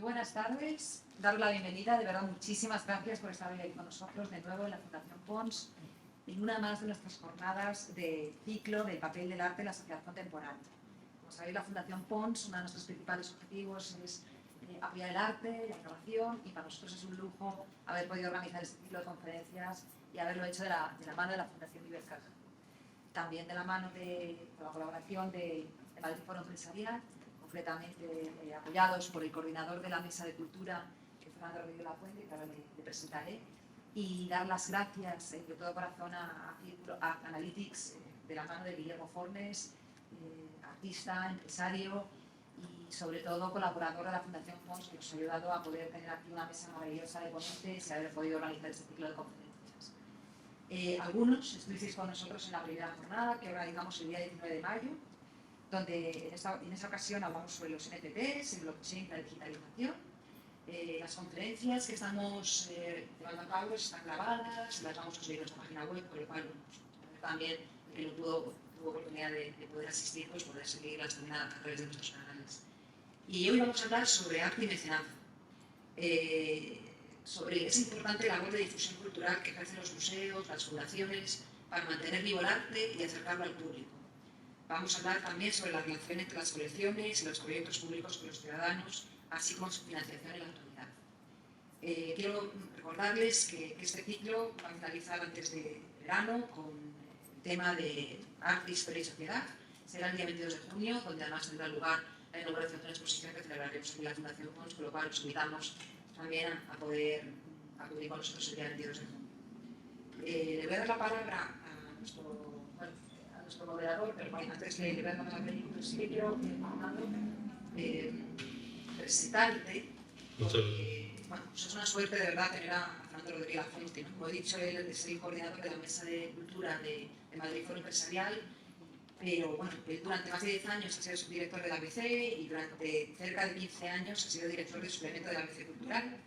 buenas tardes. Daros la bienvenida. De verdad, muchísimas gracias por estar hoy con nosotros de nuevo en la Fundación Pons, en una más de nuestras jornadas de ciclo del papel del arte en la sociedad contemporánea. Como sabéis, la Fundación Pons, uno de nuestros principales objetivos es apoyar el arte, la innovación, y para nosotros es un lujo haber podido organizar este ciclo de conferencias y haberlo hecho de la mano de la Fundación Ibercaja. También de la mano de la colaboración de Madrid Foro Empresarial, completamente apoyados por el coordinador de la Mesa de Cultura, Fernando Rodríguez Lafuente, que ahora le presentaré, y dar las gracias de todo corazón a Analytics, de la mano de Guillermo Fornes, artista, empresario y sobre todo colaborador de la Fundación Pons, que nos ha ayudado a poder tener aquí una mesa maravillosa de ponentes y haber podido organizar este ciclo de conferencias. Algunos estuvisteis con nosotros en la primera jornada que organizamos el día 19 de mayo, donde en esa ocasión hablamos sobre los NFTs, el blockchain, la digitalización. Las conferencias que estamos llevando a cabo están grabadas, las vamos a subir a nuestra página web, por lo cual también el que no tuvo oportunidad de poder asistir, pues poder seguirlas también a través de nuestros canales. Y hoy vamos a hablar sobre arte y mecenazgo. Sobre esa importante labor de difusión cultural que ejercen los museos, las fundaciones, para mantener vivo el arte y acercarlo al público. Vamos a hablar también sobre la relación entre las colecciones y los proyectos públicos con los ciudadanos, así como su financiación en la actualidad. Quiero recordarles que este ciclo va a finalizar antes de verano con el tema de arte, historia y sociedad. Será el día 22 de junio, donde además tendrá lugar la inauguración de una exposición que celebraremos en la Fundación Pons, con lo cual os invitamos también a poder acudir con nosotros el día 22 de junio. Le voy a dar la palabra a nuestro moderador, pero antes le voy a dar la palabra al principio, presentarte. Bueno, pues es una suerte de verdad tener a Fernando Rodríguez Lafuente, ¿no? Como he dicho, él es el coordinador de la Mesa de Cultura de Madrid Foro Empresarial, pero bueno, él durante más de 10 años ha sido subdirector de la ABC y durante cerca de 15 años ha sido director de suplemento de la ABC Cultural.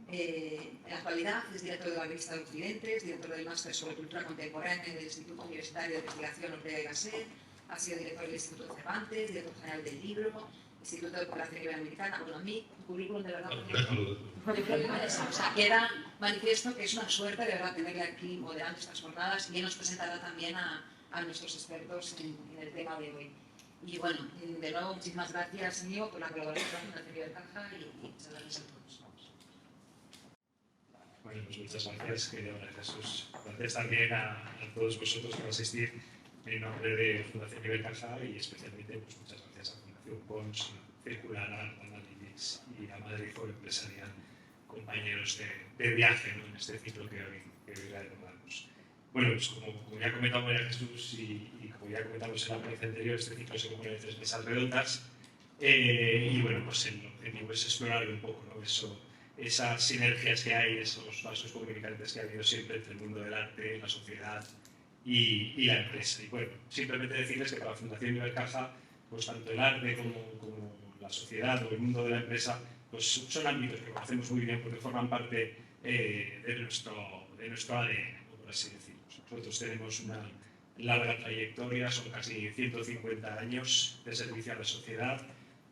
En la actualidad es director de la revista de Occidentes, director del máster sobre cultura contemporánea del Instituto Universitario de Investigación Ortega y Gasset, ha sido director del Instituto Cervantes, director general del Libro, Instituto de Cooperación Iberoamericana. Bueno, a mí, tu currículum de verdad, o sea, queda manifiesto que es una suerte de verdad tenerle aquí moderando estas jornadas, y él nos presentará también a nuestros expertos en el tema de hoy. Y bueno, de nuevo, muchísimas gracias, Íñigo, por la colaboración con la Fundación Ibercaja y muchas gracias a todos. Bueno, pues muchas gracias, querida María Jesús. Gracias también a todos vosotros por asistir en nombre de Fundación Ibercaja, y especialmente pues, muchas gracias a Fundación Pons, Circular, Analytics y a Madrid Foro Empresarial, compañeros de viaje, ¿no?, en este ciclo que hoy retomamos. Bueno, pues como ya ha comentado María Jesús y como ya comentamos en la ponencia anterior, este ciclo se compone de 3 mesas redondas, y bueno, pues el objetivo es explorar un poco, ¿no?, esas sinergias que hay, esos vasos comunicantes que ha habido siempre entre el mundo del arte, la sociedad y la empresa. Y bueno, simplemente decirles que para la Fundación Ibercaja, pues tanto el arte como la sociedad o el mundo de la empresa, pues son ámbitos que conocemos muy bien porque forman parte de nuestro ADN, por así decirlo. Nosotros tenemos una larga trayectoria, son casi 150 años de servicio a la sociedad,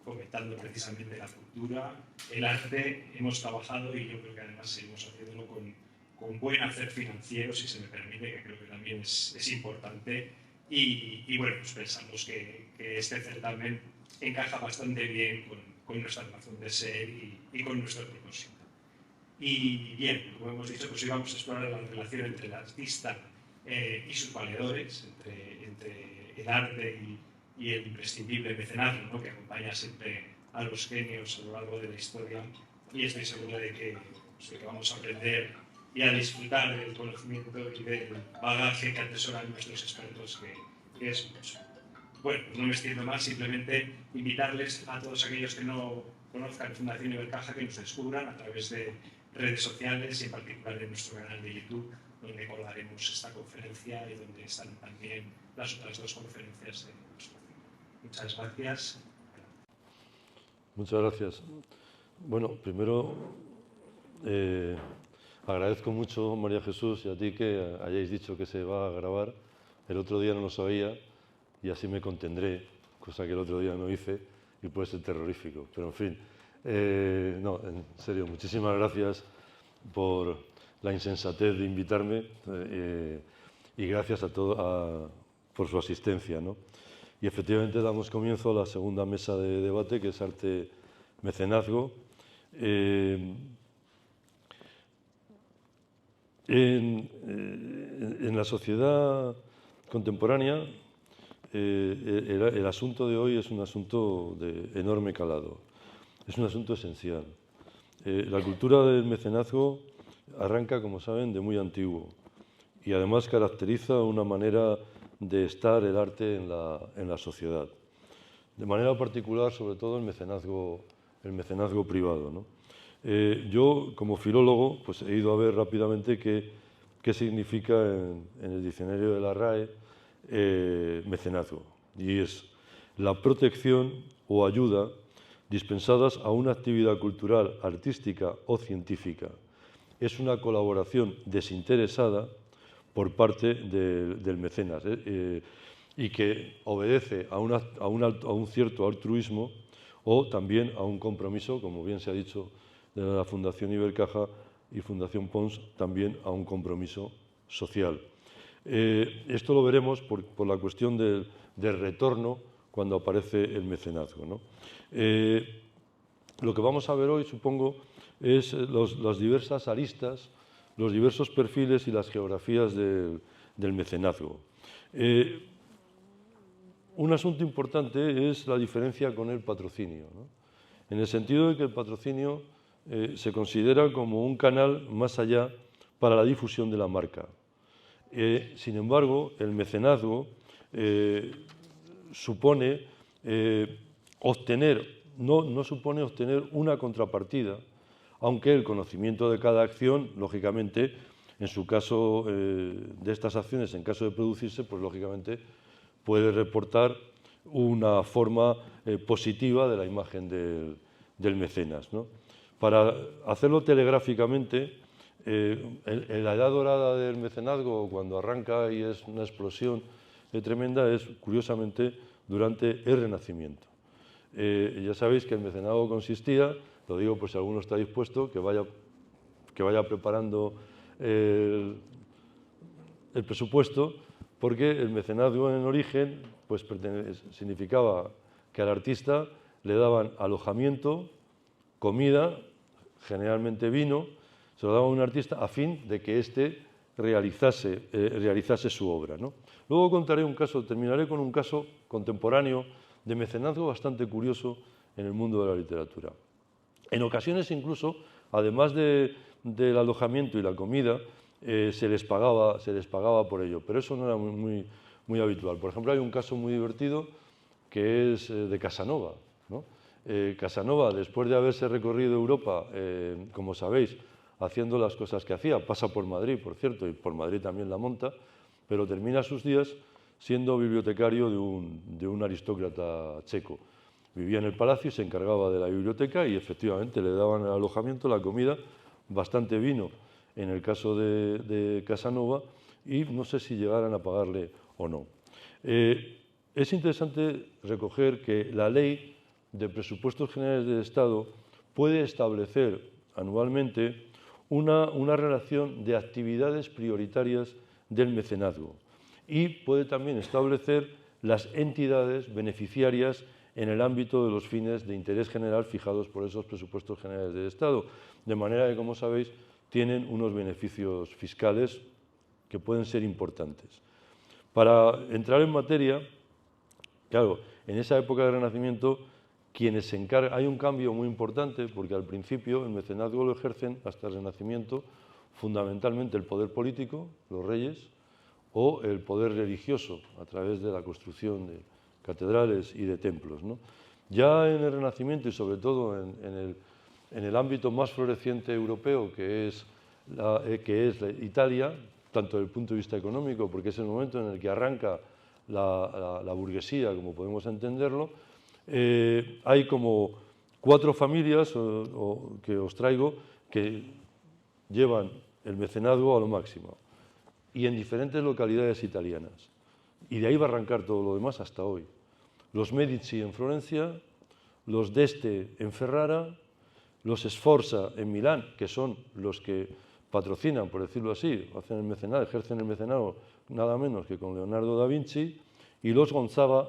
fomentando precisamente la cultura, el arte. Hemos trabajado, y yo creo que además seguimos haciéndolo con buen hacer financiero, si se me permite, que creo que también es importante. Y bueno, pues pensamos que este certamen encaja bastante bien con nuestra razón de ser y con nuestro propósito. Y bien, como hemos dicho, pues hoy vamos a explorar la relación entre el artista y sus valedores, entre el arte y el imprescindible mecenazgo, ¿no?, que acompaña siempre a los genios a lo largo de la historia. Y estoy seguro de que vamos a aprender y a disfrutar del conocimiento y del bagaje que atesoran nuestros expertos, que es mucho. Bueno, pues no me extiendo más, simplemente invitarles a todos aquellos que no conozcan Fundación Ibercaja que nos descubran a través de redes sociales y en particular en nuestro canal de YouTube, donde colgaremos esta conferencia y donde están también las otras 2 conferencias de nuestro ciclo. Muchas gracias. Muchas gracias. Bueno, primero agradezco mucho, María Jesús, y a ti que hayáis dicho que se va a grabar. El otro día no lo sabía y así me contendré, cosa que el otro día no hice y puede ser terrorífico. Pero en fin, No, en serio, muchísimas gracias por la insensatez de invitarme y gracias a todos por su asistencia, ¿no? Y efectivamente damos comienzo a la segunda mesa de debate, que es arte mecenazgo. En la sociedad contemporánea, el asunto de hoy es un asunto de enorme calado, es un asunto esencial. La cultura del mecenazgo arranca, como saben, de muy antiguo y además caracteriza una manera de estar el arte en la sociedad. De manera particular, sobre todo, el mecenazgo privado, ¿no? Yo, como filólogo, pues he ido a ver rápidamente qué significa en el diccionario de la RAE mecenazgo. Y es la protección o ayuda dispensadas a una actividad cultural, artística o científica. Es una colaboración desinteresada por parte del mecenas y que obedece a un cierto altruismo o también a un compromiso, como bien se ha dicho, de la Fundación Ibercaja y Fundación Pons, también a un compromiso social. Esto lo veremos por la cuestión del retorno cuando aparece el mecenazgo, ¿no? Lo que vamos a ver hoy, supongo, es las diversas aristas, los diversos perfiles y las geografías del mecenazgo. Un asunto importante es la diferencia con el patrocinio, ¿no? En el sentido de que el patrocinio se considera como un canal más allá para la difusión de la marca. Sin embargo, el mecenazgo supone no supone obtener una contrapartida, aunque el conocimiento de cada acción, lógicamente, en su caso de estas acciones, en caso de producirse, pues lógicamente puede reportar una forma positiva de la imagen del mecenas, ¿no? Para hacerlo telegráficamente, en la edad dorada del mecenazgo, cuando arranca y es una explosión tremenda, es curiosamente durante el Renacimiento. Ya sabéis que el mecenazgo consistía, lo digo por si alguno está dispuesto, que vaya preparando el presupuesto, porque el mecenazgo en origen pues, significaba que al artista le daban alojamiento, comida, generalmente vino, se lo daba a un artista a fin de que éste realizase su obra, ¿no? Luego terminaré con un caso contemporáneo de mecenazgo bastante curioso en el mundo de la literatura. En ocasiones incluso, además del alojamiento y la comida, se les pagaba por ello, pero eso no era muy habitual. Por ejemplo, hay un caso muy divertido que es de Casanova, ¿no? Casanova, después de haberse recorrido Europa, como sabéis, haciendo las cosas que hacía, pasa por Madrid, por cierto, y por Madrid también la monta, pero termina sus días siendo bibliotecario de un aristócrata checo. Vivía en el palacio y se encargaba de la biblioteca y efectivamente le daban el alojamiento, la comida, bastante vino en el caso de Casanova y no sé si llegaran a pagarle o no. Es interesante recoger que la ley de presupuestos generales del Estado puede establecer anualmente una relación de actividades prioritarias del mecenazgo y puede también establecer las entidades beneficiarias en el ámbito de los fines de interés general fijados por esos presupuestos generales del Estado, de manera que, como sabéis, tienen unos beneficios fiscales que pueden ser importantes. Para entrar en materia, claro, en esa época del Renacimiento, quienes se encargan, hay un cambio muy importante porque al principio el mecenazgo lo ejercen hasta el Renacimiento fundamentalmente el poder político, los reyes, o el poder religioso a través de la construcción de catedrales y de templos, ¿no? Ya en el Renacimiento y sobre todo en el ámbito más floreciente europeo que es Italia, tanto desde el punto de vista económico, porque es el momento en el que arranca la burguesía, como podemos entenderlo, hay como 4 familias que os traigo que llevan el mecenazgo a lo máximo y en diferentes localidades italianas. Y de ahí va a arrancar todo lo demás hasta hoy. Los Medici en Florencia, los d'Este en Ferrara, los Sforza en Milán, que son los que patrocinan, por decirlo así, hacen el mecenado, ejercen el mecenado nada menos que con Leonardo da Vinci, y los Gonzaga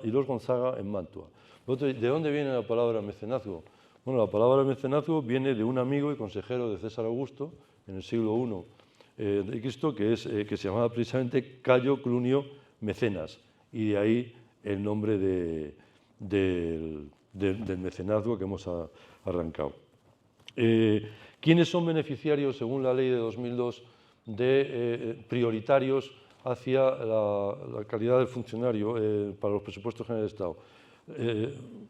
en Mantua. ¿De dónde viene la palabra mecenazgo? Bueno, la palabra mecenazgo viene de un amigo y consejero de César Augusto en el siglo I de Cristo, que se llamaba precisamente Cayo Clunio Mecenas, y de ahí el nombre del mecenazgo que hemos arrancado. ¿Quiénes son beneficiarios, según la ley de 2002, prioritarios hacia la calidad del funcionario para los presupuestos generales del Estado?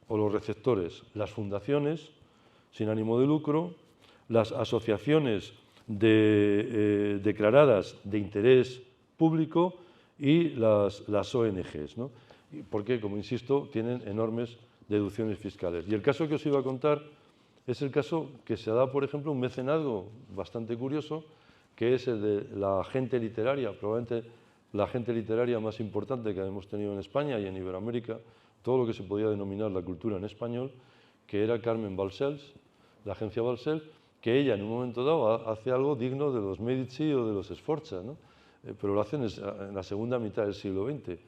O los receptores, las fundaciones sin ánimo de lucro, las asociaciones declaradas de interés público y las ONGs, ¿no? Porque, como insisto, tienen enormes deducciones fiscales. Y el caso que os iba a contar es el caso que se da, por ejemplo, un mecenazgo bastante curioso, que es el de la gente literaria, probablemente la gente literaria más importante que hemos tenido en España y en Iberoamérica, todo lo que se podía denominar la cultura en español, que era Carmen Balcells, la agencia Balcells, que ella en un momento dado hace algo digno de los Medici o de los Sforza, ¿no? Pero lo hacen en la segunda mitad del siglo XX.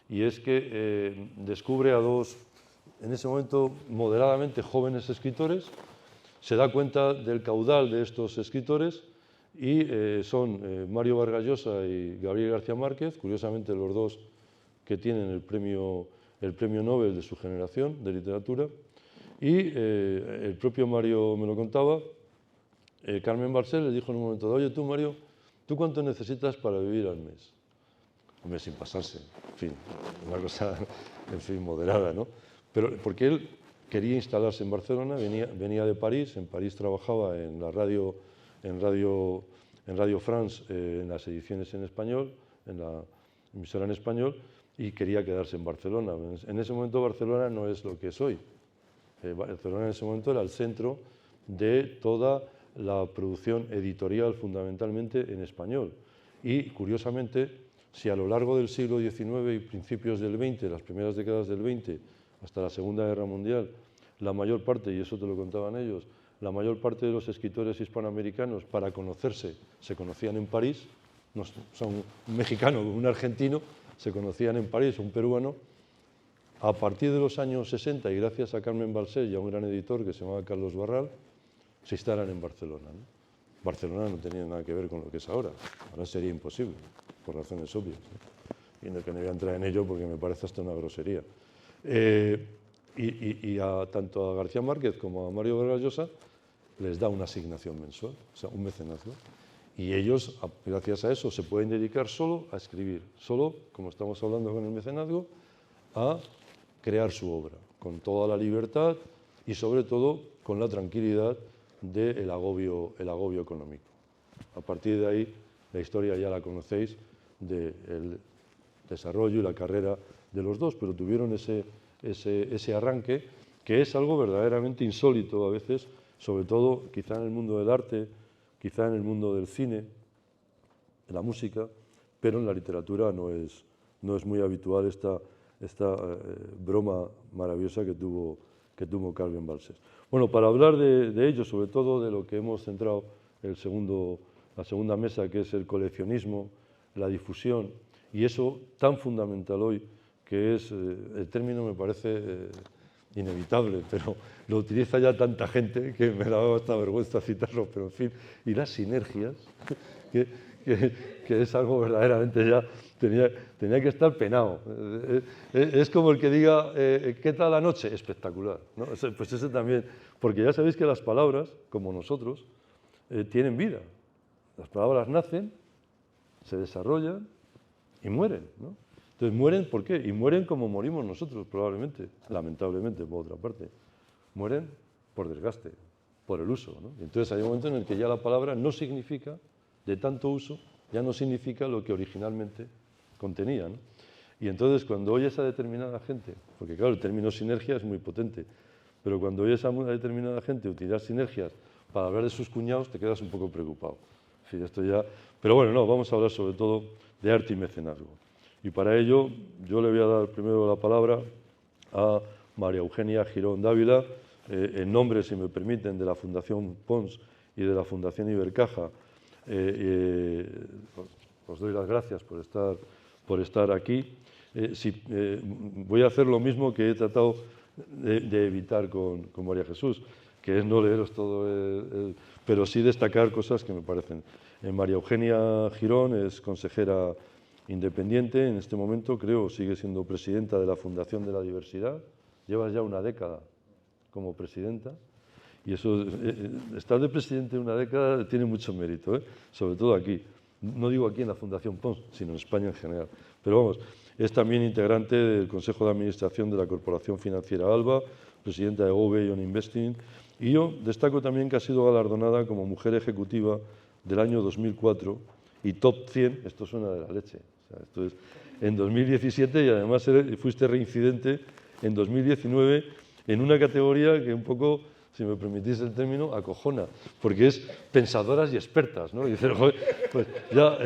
Y es que descubre a dos, en ese momento, moderadamente jóvenes escritores, se da cuenta del caudal de estos escritores y son Mario Vargas Llosa y Gabriel García Márquez, curiosamente los dos que tienen el premio Nobel de su generación de literatura, y el propio Mario me lo contaba, Carmen Balcells le dijo en un momento dado: oye tú, Mario, ¿tú cuánto necesitas para vivir al mes? Un mes sin pasarse, en fin, una cosa, en fin, moderada, ¿no? Pero porque él quería instalarse en Barcelona, venía de París, en París trabajaba en Radio France, en las ediciones en español, en la emisora en español, y quería quedarse en Barcelona. En ese momento Barcelona no es lo que es hoy. Barcelona en ese momento era el centro de toda la producción editorial, fundamentalmente en español. Y, curiosamente, si a lo largo del siglo XIX y principios del XX, las primeras décadas del XX, hasta la Segunda Guerra Mundial, la mayor parte, y eso te lo contaban ellos, la mayor parte de los escritores hispanoamericanos, para conocerse, se conocían en París, no son un mexicano o un argentino, se conocían en París, un peruano. A partir de los años 60, y gracias a Carmen Balcells y a un gran editor que se llamaba Carlos Barral, se instalan en Barcelona, ¿no? Barcelona no tenía nada que ver con lo que es ahora. Ahora sería imposible, por razones obvias, ¿no? Y no que no voy a entrar en ello porque me parece hasta una grosería. Tanto a García Márquez como a Mario Vargas Llosa les da una asignación mensual, o sea, un mecenazgo. Y ellos, gracias a eso, se pueden dedicar solo a escribir, solo, como estamos hablando con el mecenazgo, a crear su obra, con toda la libertad y, sobre todo, con la tranquilidad del agobio económico. A partir de ahí, la historia ya la conocéis del desarrollo y la carrera de los dos, pero tuvieron ese arranque que es algo verdaderamente insólito a veces, sobre todo quizá en el mundo del arte, quizá en el mundo del cine, en la música, pero en la literatura no es muy habitual esta broma maravillosa que tuvo Carmen Balcells. Bueno, para hablar de ello, sobre todo de lo que hemos centrado la segunda mesa, que es el coleccionismo, la difusión, y eso tan fundamental hoy, que es, el término me parece inevitable, pero lo utiliza ya tanta gente que me da hasta vergüenza citarlo, pero en fin, y las sinergias, que es algo verdaderamente ya, tenía que estar penado. Es como el que diga, ¿qué tal la noche? Espectacular, ¿no? Pues ese también, porque ya sabéis que las palabras, como nosotros, tienen vida. Las palabras nacen, se desarrollan y mueren, ¿no? Entonces, ¿mueren por qué? Y mueren como morimos nosotros, probablemente, lamentablemente, por otra parte. Mueren por desgaste, por el uso, ¿no? Y entonces hay un momento en el que ya la palabra no significa, de tanto uso, ya no significa lo que originalmente contenía, ¿no? Y entonces, cuando oyes a determinada gente, porque claro, el término sinergia es muy potente, pero cuando oyes a una determinada gente utilizar sinergias para hablar de sus cuñados, te quedas un poco preocupado. En fin, esto ya... Pero bueno, no, vamos a hablar sobre todo de arte y mecenazgo. Y para ello, yo le voy a dar primero la palabra a María Eugenia Girón Dávila, en nombre, si me permiten, de la Fundación Pons y de la Fundación Ibercaja, os doy las gracias por estar aquí. Voy a hacer lo mismo que he tratado de evitar con María Jesús, que es no leeros todo, pero sí destacar cosas que me parecen. María Eugenia Girón es consejera independiente en este momento, creo, sigue siendo presidenta de la Fundación de la Diversidad. Llevas ya una década como presidenta. Y eso, estar de presidente una década tiene mucho mérito, sobre todo aquí. No digo aquí en la Fundación Pons, sino en España en general. Pero vamos, es también integrante del Consejo de Administración de la Corporación Financiera Alba, presidenta de Gove On Investing. Y yo destaco también que ha sido galardonada como mujer ejecutiva del año 2004 y top 100, esto suena de la leche. O sea, esto es en 2017 y además fuiste reincidente en 2019 en una categoría que un poco, si me permitís el término, acojona, porque es pensadoras y expertas, ¿no? Y dices, joder, pues ya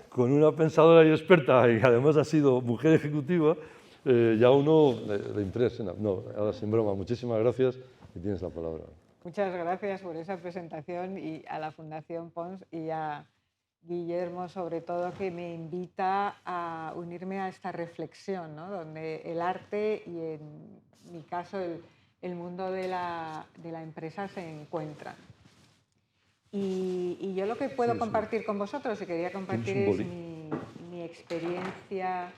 con una pensadora y experta y además ha sido mujer ejecutiva, ya uno le impresiona. No, ahora sin broma, muchísimas gracias y tienes la palabra. Muchas gracias por esa presentación y a la Fundación Pons y a Guillermo, sobre todo, que me invita a unirme a esta reflexión, ¿no? Donde el arte y, en mi caso, el mundo de la empresa se encuentran. Y yo lo que puedo compartir con vosotros, y quería compartir, es mi experiencia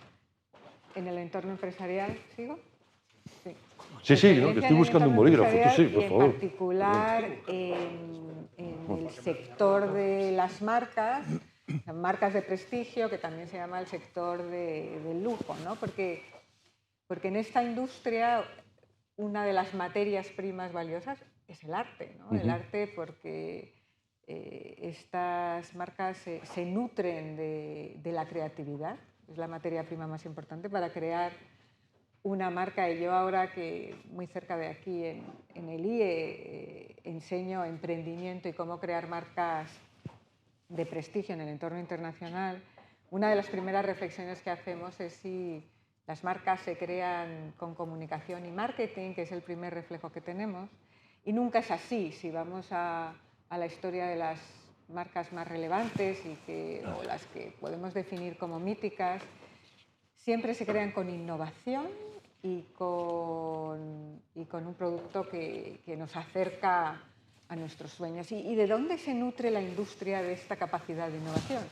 en el entorno empresarial. ¿Sigo? Sí. Sí, ¿no? Que estoy buscando un bolígrafo, tú sí, por favor. En particular en el sector de las marcas de prestigio, que también se llama el sector del lujo, ¿no? Porque en esta industria una de las materias primas valiosas es el arte, ¿no? El arte, porque estas marcas se nutren de la creatividad, es la materia prima más importante para crear una marca. Y yo ahora, que muy cerca de aquí en el IE enseño emprendimiento y cómo crear marcas de prestigio en el entorno internacional, una de las primeras reflexiones que hacemos es si las marcas se crean con comunicación y marketing, que es el primer reflejo que tenemos, y nunca es así. Si vamos a la historia de las marcas más relevantes o las que podemos definir como míticas, siempre se crean con innovación y con un producto que nos acerca a nuestros sueños. ¿Y de dónde se nutre la industria de esta capacidad de innovación?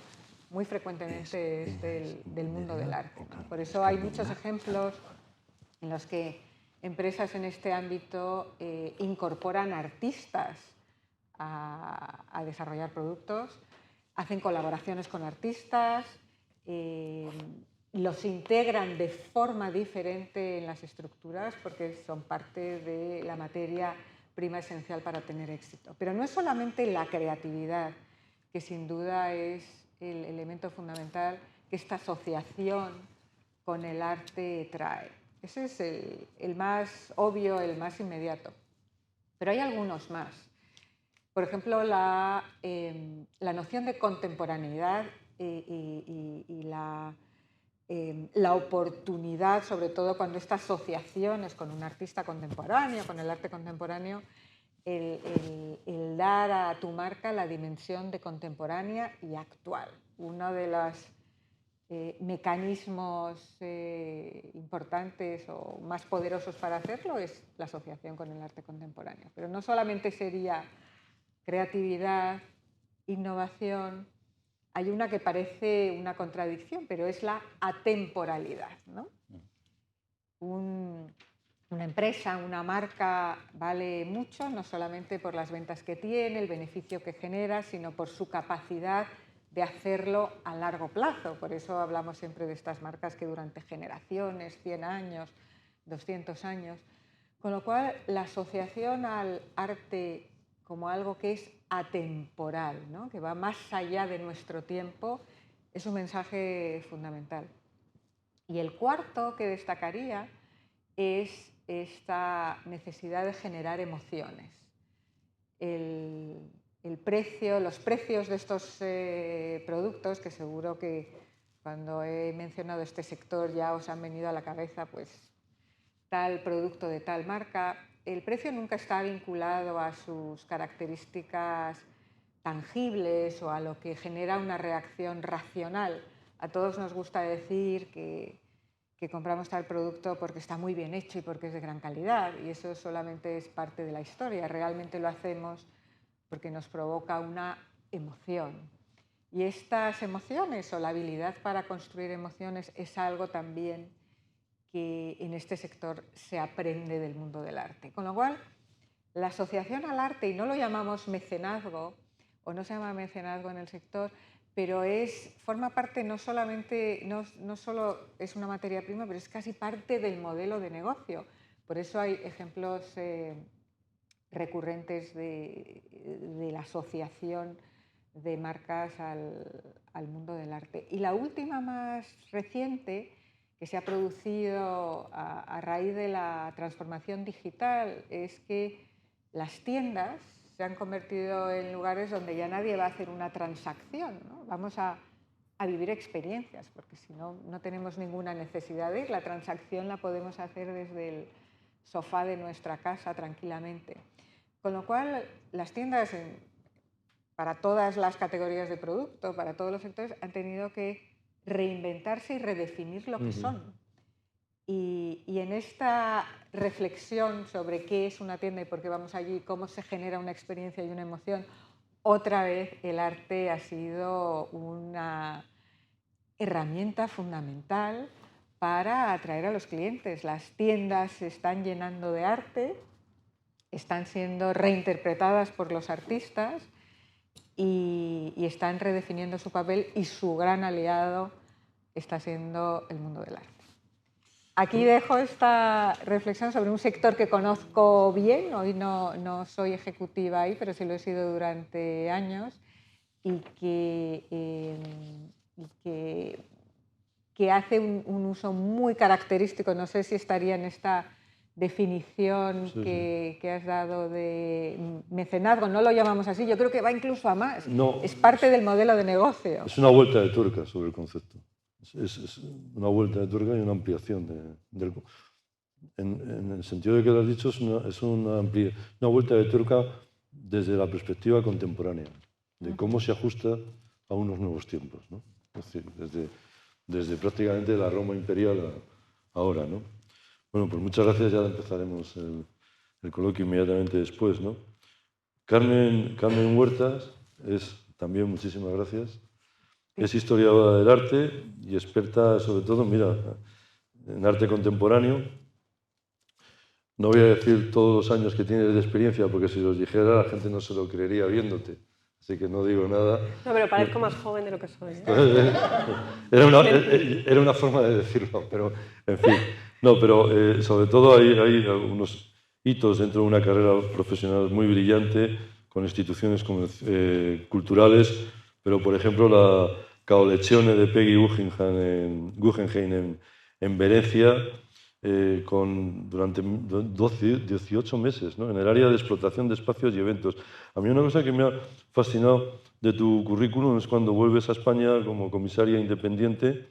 Muy frecuentemente es del mundo del arte, ¿no? Por eso hay muchos ejemplos en los que empresas en este ámbito incorporan artistas a desarrollar productos, hacen colaboraciones con artistas, los integran de forma diferente en las estructuras porque son parte de la materia prima esencial para tener éxito. Pero no es solamente la creatividad, que sin duda es el elemento fundamental que esta asociación con el arte trae. Ese es el más obvio, el más inmediato. Pero hay algunos más. Por ejemplo, la noción de contemporaneidad y la oportunidad, sobre todo cuando esta asociación es con un artista contemporáneo, con el arte contemporáneo, el dar a tu marca la dimensión de contemporánea y actual. Uno de los mecanismos importantes o más poderosos para hacerlo es la asociación con el arte contemporáneo. Pero no solamente sería creatividad, innovación. Hay una que parece una contradicción, pero es la atemporalidad, ¿no? Una empresa, una marca vale mucho, no solamente por las ventas que tiene, el beneficio que genera, sino por su capacidad de hacerlo a largo plazo. Por eso hablamos siempre de estas marcas que durante generaciones, 100 años, 200 años. Con lo cual, la asociación al arte como algo que es atemporal, ¿no? Que va más allá de nuestro tiempo, es un mensaje fundamental. Y el cuarto que destacaría es esta necesidad de generar emociones. Los precios de estos productos, que seguro que cuando he mencionado este sector ya os han venido a la cabeza, pues tal producto de tal marca, el precio nunca está vinculado a sus características tangibles o a lo que genera una reacción racional. A todos nos gusta decir que compramos tal producto porque está muy bien hecho y porque es de gran calidad, y eso solamente es parte de la historia. Realmente lo hacemos porque nos provoca una emoción. Y estas emociones o la habilidad para construir emociones es algo también que en este sector se aprende del mundo del arte. Con lo cual, la asociación al arte, y no lo llamamos mecenazgo, o no se llama mecenazgo en el sector, pero forma parte no solo es una materia prima, pero es casi parte del modelo de negocio. Por eso hay ejemplos recurrentes de la asociación de marcas al mundo del arte. Y la última más reciente, que se ha producido a raíz de la transformación digital, es que las tiendas se han convertido en lugares donde ya nadie va a hacer una transacción, ¿no? Vamos a vivir experiencias, porque si no, no tenemos ninguna necesidad de ir. La transacción la podemos hacer desde el sofá de nuestra casa tranquilamente. Con lo cual, las tiendas, para todas las categorías de producto, para todos los sectores, han tenido que reinventarse y redefinir lo que son. Y en esta reflexión sobre qué es una tienda y por qué vamos allí, cómo se genera una experiencia y una emoción, otra vez el arte ha sido una herramienta fundamental para atraer a los clientes. Las tiendas se están llenando de arte, están siendo reinterpretadas por los artistas y están redefiniendo su papel, y su gran aliado está siendo el mundo del arte. Aquí dejo esta reflexión sobre un sector que conozco bien. Hoy no soy ejecutiva ahí, pero sí lo he sido durante años, y que hace un uso muy característico. No sé si estaría en esta definición que has dado de mecenazgo. No lo llamamos así, yo creo que va incluso a más. No, es parte del modelo de negocio. Es una vuelta de tuerca sobre el concepto. Es una vuelta de tuerca y una ampliación en el sentido de que lo has dicho, es una vuelta de tuerca desde la perspectiva contemporánea, de cómo se ajusta a unos nuevos tiempos, ¿no? Es decir, desde prácticamente la Roma imperial ahora, ¿no? Bueno, pues muchas gracias, ya empezaremos el coloquio inmediatamente después, ¿no? Carmen Huertas, también muchísimas gracias. Es historiadora del arte y experta sobre todo, mira, en arte contemporáneo. No voy a decir todos los años que tienes de experiencia, porque si los dijera la gente no se lo creería viéndote. Así que no digo nada. No, pero parezco más joven de lo que soy. Era una forma de decirlo, pero en fin. No, pero sobre todo hay algunos hitos dentro de una carrera profesional muy brillante, con instituciones culturales, pero por ejemplo la Collezione de Peggy Guggenheim en Venecia, durante 18 meses, ¿no? En el área de explotación de espacios y eventos. A mí una cosa que me ha fascinado de tu currículum es cuando vuelves a España como comisaria independiente,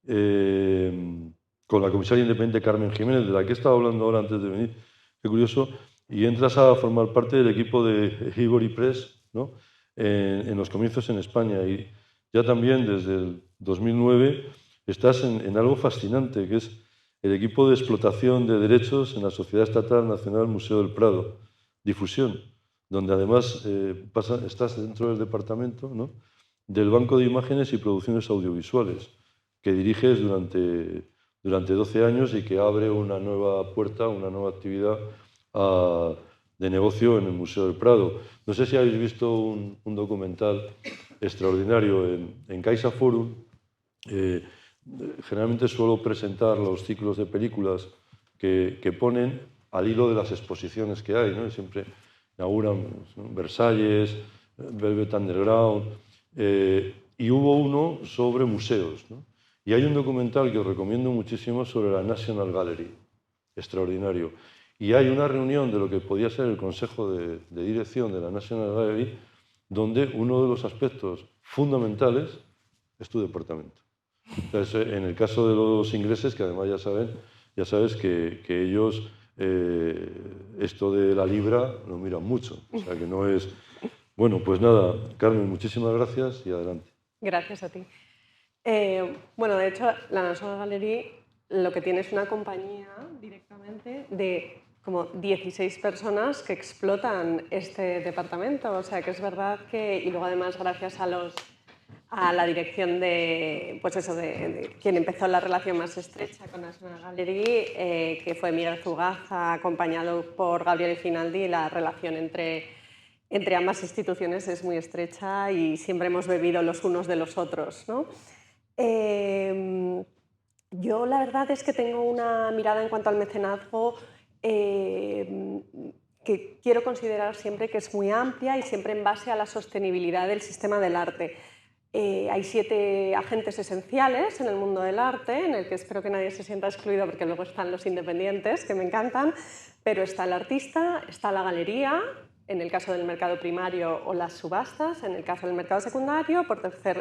con la comisaria independiente Carmen Jiménez, de la que he estado hablando ahora antes de venir, qué curioso, y entras a formar parte del equipo de Ivory Press, ¿no? En los comienzos en España, y ya también desde el 2009 estás en algo fascinante, que es el equipo de explotación de derechos en la Sociedad Estatal Nacional Museo del Prado, difusión, donde además estás dentro del departamento, ¿no?, del Banco de Imágenes y Producciones Audiovisuales, que diriges durante 12 años y que abre una nueva puerta, una nueva actividad de negocio en el Museo del Prado. No sé si habéis visto un documental extraordinario en Caixa Forum. Generalmente suelo presentar los ciclos de películas que ponen al hilo de las exposiciones que hay, ¿no? Y siempre inauguran, ¿no?, Versalles, Velvet Underground, y hubo uno sobre museos, ¿no? Y hay un documental que os recomiendo muchísimo sobre la National Gallery, extraordinario. Y hay una reunión de lo que podía ser el Consejo de Dirección de la National Gallery, donde uno de los aspectos fundamentales es tu departamento. Entonces, en el caso de los ingleses, que además ya sabes que ellos esto de la libra lo miran mucho. O sea que no es... Bueno, pues nada, Carmen, muchísimas gracias y adelante. Gracias a ti. Bueno, de hecho, la National Gallery lo que tiene es una compañía directamente de como 16 personas que explotan este departamento. O sea que es verdad que... Y luego además gracias a la dirección de, pues eso, de quien empezó la relación más estrecha con National Gallery, que fue Miguel Zugaza, acompañado por Gabriel Finaldi. La relación entre ambas instituciones es muy estrecha y siempre hemos bebido los unos de los otros, ¿no? Yo la verdad es que tengo una mirada en cuanto al mecenazgo que quiero considerar siempre que es muy amplia y siempre en base a la sostenibilidad del sistema del arte. Hay 7 agentes esenciales en el mundo del arte, en el que espero que nadie se sienta excluido porque luego están los independientes, que me encantan, pero está el artista, está la galería, en el caso del mercado primario, o las subastas, en el caso del mercado secundario.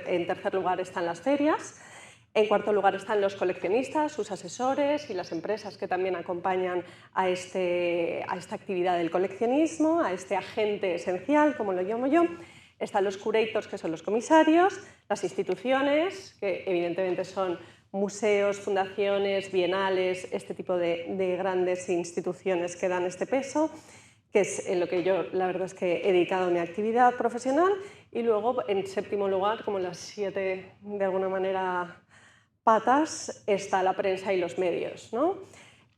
En tercer lugar están las ferias. En cuarto lugar están los coleccionistas, sus asesores y las empresas que también acompañan a esta actividad del coleccionismo, a este agente esencial, como lo llamo yo. Están los curators, que son los comisarios, las instituciones, que evidentemente son museos, fundaciones, bienales, este tipo de grandes instituciones que dan este peso, que es en lo que yo la verdad es que he dedicado mi actividad profesional. Y luego, en séptimo lugar, como las 7 de alguna manera patas, está la prensa y los medios, ¿no?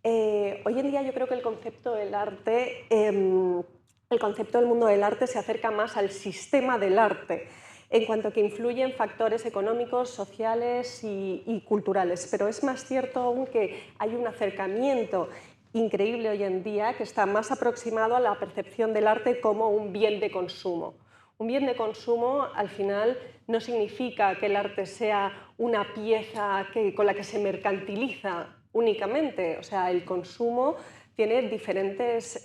Hoy en día yo creo que el concepto del arte, el concepto del mundo del arte se acerca más al sistema del arte, en cuanto que influyen factores económicos, sociales y culturales. Pero es más cierto aún que hay un acercamiento increíble hoy en día que está más aproximado a la percepción del arte como un bien de consumo. Un bien de consumo, al final, no significa que el arte sea una pieza con la que se mercantiliza únicamente. O sea, el consumo tiene diferentes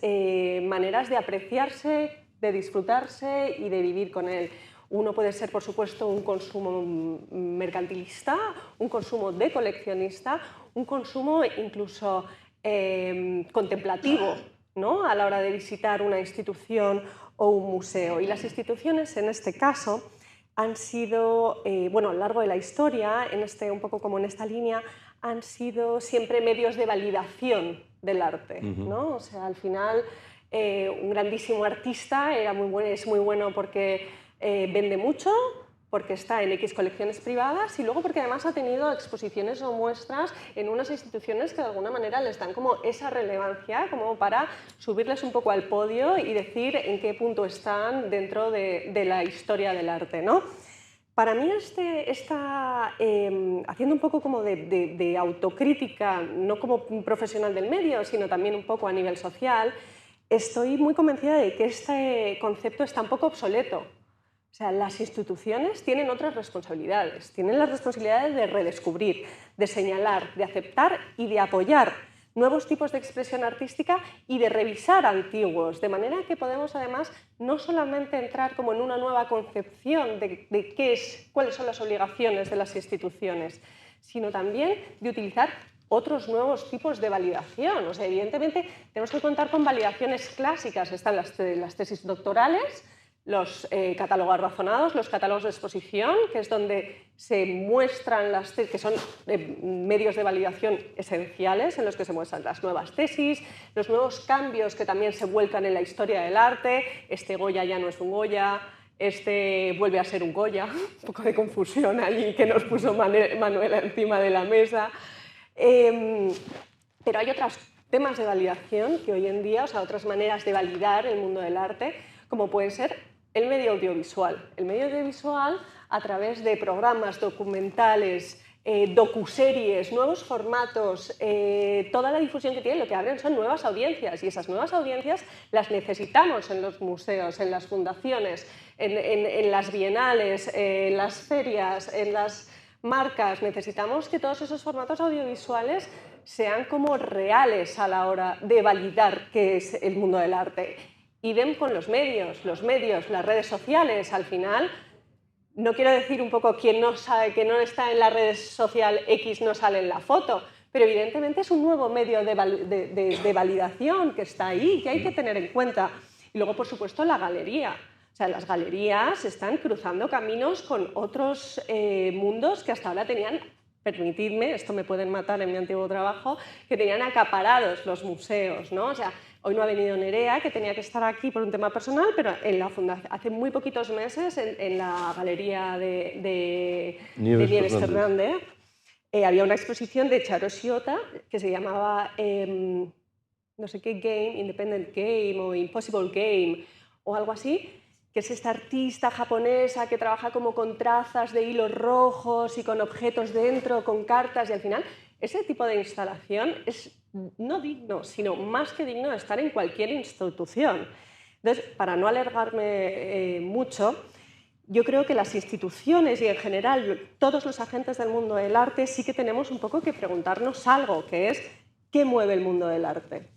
maneras de apreciarse, de disfrutarse y de vivir con él. Uno puede ser, por supuesto, un consumo mercantilista, un consumo de coleccionista, un consumo incluso contemplativo, ¿no? A la hora de visitar una institución o un museo. Y las instituciones, en este caso, han sido, bueno, a lo largo de la historia, un poco como en esta línea, han sido siempre medios de validación del arte, ¿no? O sea, al final, un grandísimo artista es muy bueno porque vende mucho, porque está en X colecciones privadas y luego porque además ha tenido exposiciones o muestras en unas instituciones que de alguna manera les dan como esa relevancia como para subirles un poco al podio y decir en qué punto están dentro de la historia del arte, ¿no? Para mí haciendo un poco como de autocrítica, no como profesional del medio, sino también un poco a nivel social, estoy muy convencida de que este concepto está un poco obsoleto. O sea, las instituciones tienen otras responsabilidades, tienen las responsabilidades de redescubrir, de señalar, de aceptar y de apoyar nuevos tipos de expresión artística y de revisar antiguos, de manera que podemos además no solamente entrar como en una nueva concepción de cuáles son las obligaciones de las instituciones, sino también de utilizar otros nuevos tipos de validación. O sea, evidentemente tenemos que contar con validaciones clásicas, están las tesis doctorales, los catálogos razonados, los catálogos de exposición, que es donde se muestran que son medios de validación esenciales en los que se muestran las nuevas tesis, los nuevos cambios que también se vuelcan en la historia del arte. Este Goya ya no es un Goya, este vuelve a ser un Goya, un poco de confusión allí que nos puso Manuela encima de la mesa. Pero hay otros temas de validación que hoy en día, o sea, otras maneras de validar el mundo del arte, como pueden ser el medio audiovisual. El medio audiovisual, a través de programas documentales, docuseries, nuevos formatos, toda la difusión que tienen, lo que abren son nuevas audiencias, y esas nuevas audiencias las necesitamos en los museos, en las fundaciones, en las bienales, en las ferias, en las marcas. Necesitamos que todos esos formatos audiovisuales sean como reales a la hora de validar qué es el mundo del arte. Idem con los medios, las redes sociales. Al final, no quiero decir un poco quien no sabe que no está en la red social X no sale en la foto, pero evidentemente es un nuevo medio de validación que está ahí, que hay que tener en cuenta. Y luego, por supuesto, la galería. O sea, las galerías están cruzando caminos con otros mundos que hasta ahora tenían, permitidme, esto me pueden matar en mi antiguo trabajo, que tenían acaparados los museos, ¿no? O sea, hoy no ha venido Nerea, que tenía que estar aquí por un tema personal, pero en la fundación, hace muy poquitos meses, en la galería de Nieves Fernández, había una exposición de Charo Shiota que se llamaba no sé qué game, Independent Game o Impossible Game o algo así, que es esta artista japonesa que trabaja como con trazas de hilos rojos y con objetos dentro, con cartas, y al final ese tipo de instalación es no digno, sino más que digno de estar en cualquier institución. Entonces, para no alargarme mucho, yo creo que las instituciones y en general todos los agentes del mundo del arte sí que tenemos un poco que preguntarnos algo, que es ¿qué mueve el mundo del arte?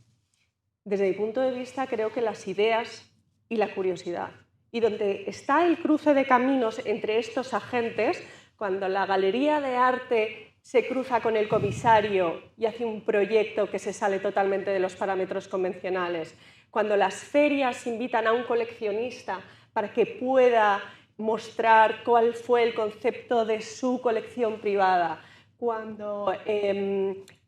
Desde mi punto de vista, creo que las ideas y la curiosidad. Y donde está el cruce de caminos entre estos agentes, cuando la galería de arte se cruza con el comisario y hace un proyecto que se sale totalmente de los parámetros convencionales, cuando las ferias invitan a un coleccionista para que pueda mostrar cuál fue el concepto de su colección privada, cuando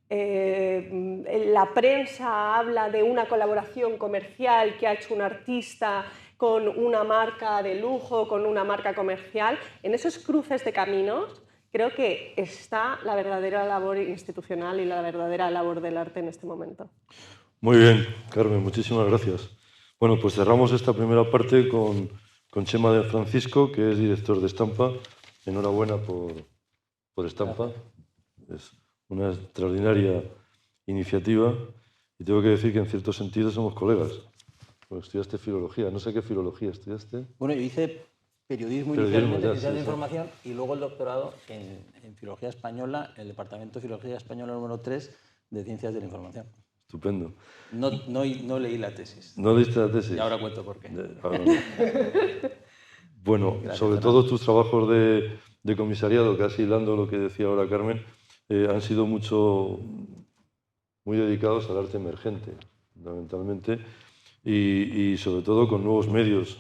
la prensa habla de una colaboración comercial que ha hecho un artista con una marca de lujo, con una marca comercial, en esos cruces de caminos creo que está la verdadera labor institucional y la verdadera labor del arte en este momento. Muy bien, Carmen, muchísimas gracias. Bueno, pues cerramos esta primera parte con Chema de Francisco, que es director de Estampa. Enhorabuena por Estampa. Es una extraordinaria iniciativa y tengo que decir que en cierto sentido somos colegas. Bueno, estudiaste filología, no sé qué filología estudiaste. Bueno, yo hice periodismo inicialmente, ciencias de información, y luego el doctorado en filología española, en el departamento de filología española número 3 de ciencias de la información. Estupendo. No leí la tesis. ¿No leíste la tesis? Y ahora cuento por qué. Bueno, gracias, sobre todo tus trabajos de comisariado, casi hilando lo que decía ahora Carmen, han sido muy dedicados al arte emergente, fundamentalmente, y sobre todo con nuevos medios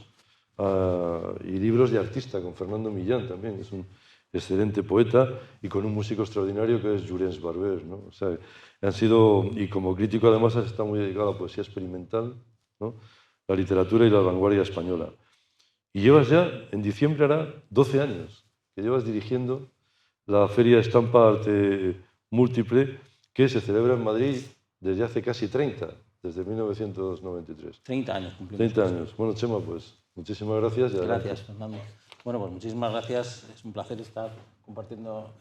y libros de artista, con Fernando Millán también, es un excelente poeta, y con un músico extraordinario que es Llorenç Barber, ¿no? O sea, han sido, y como crítico además has estado muy dedicado a la poesía experimental, ¿no? La literatura y la vanguardia española. Y llevas ya, en diciembre hará 12 años que llevas dirigiendo la Feria Estampa Arte Múltiple, que se celebra en Madrid desde hace casi 30, desde 1993. 30 años cumplimos. 30 años. Bueno, Chema, pues muchísimas gracias. Gracias, Fernando. Bueno, pues muchísimas gracias. Es un placer estar compartiendo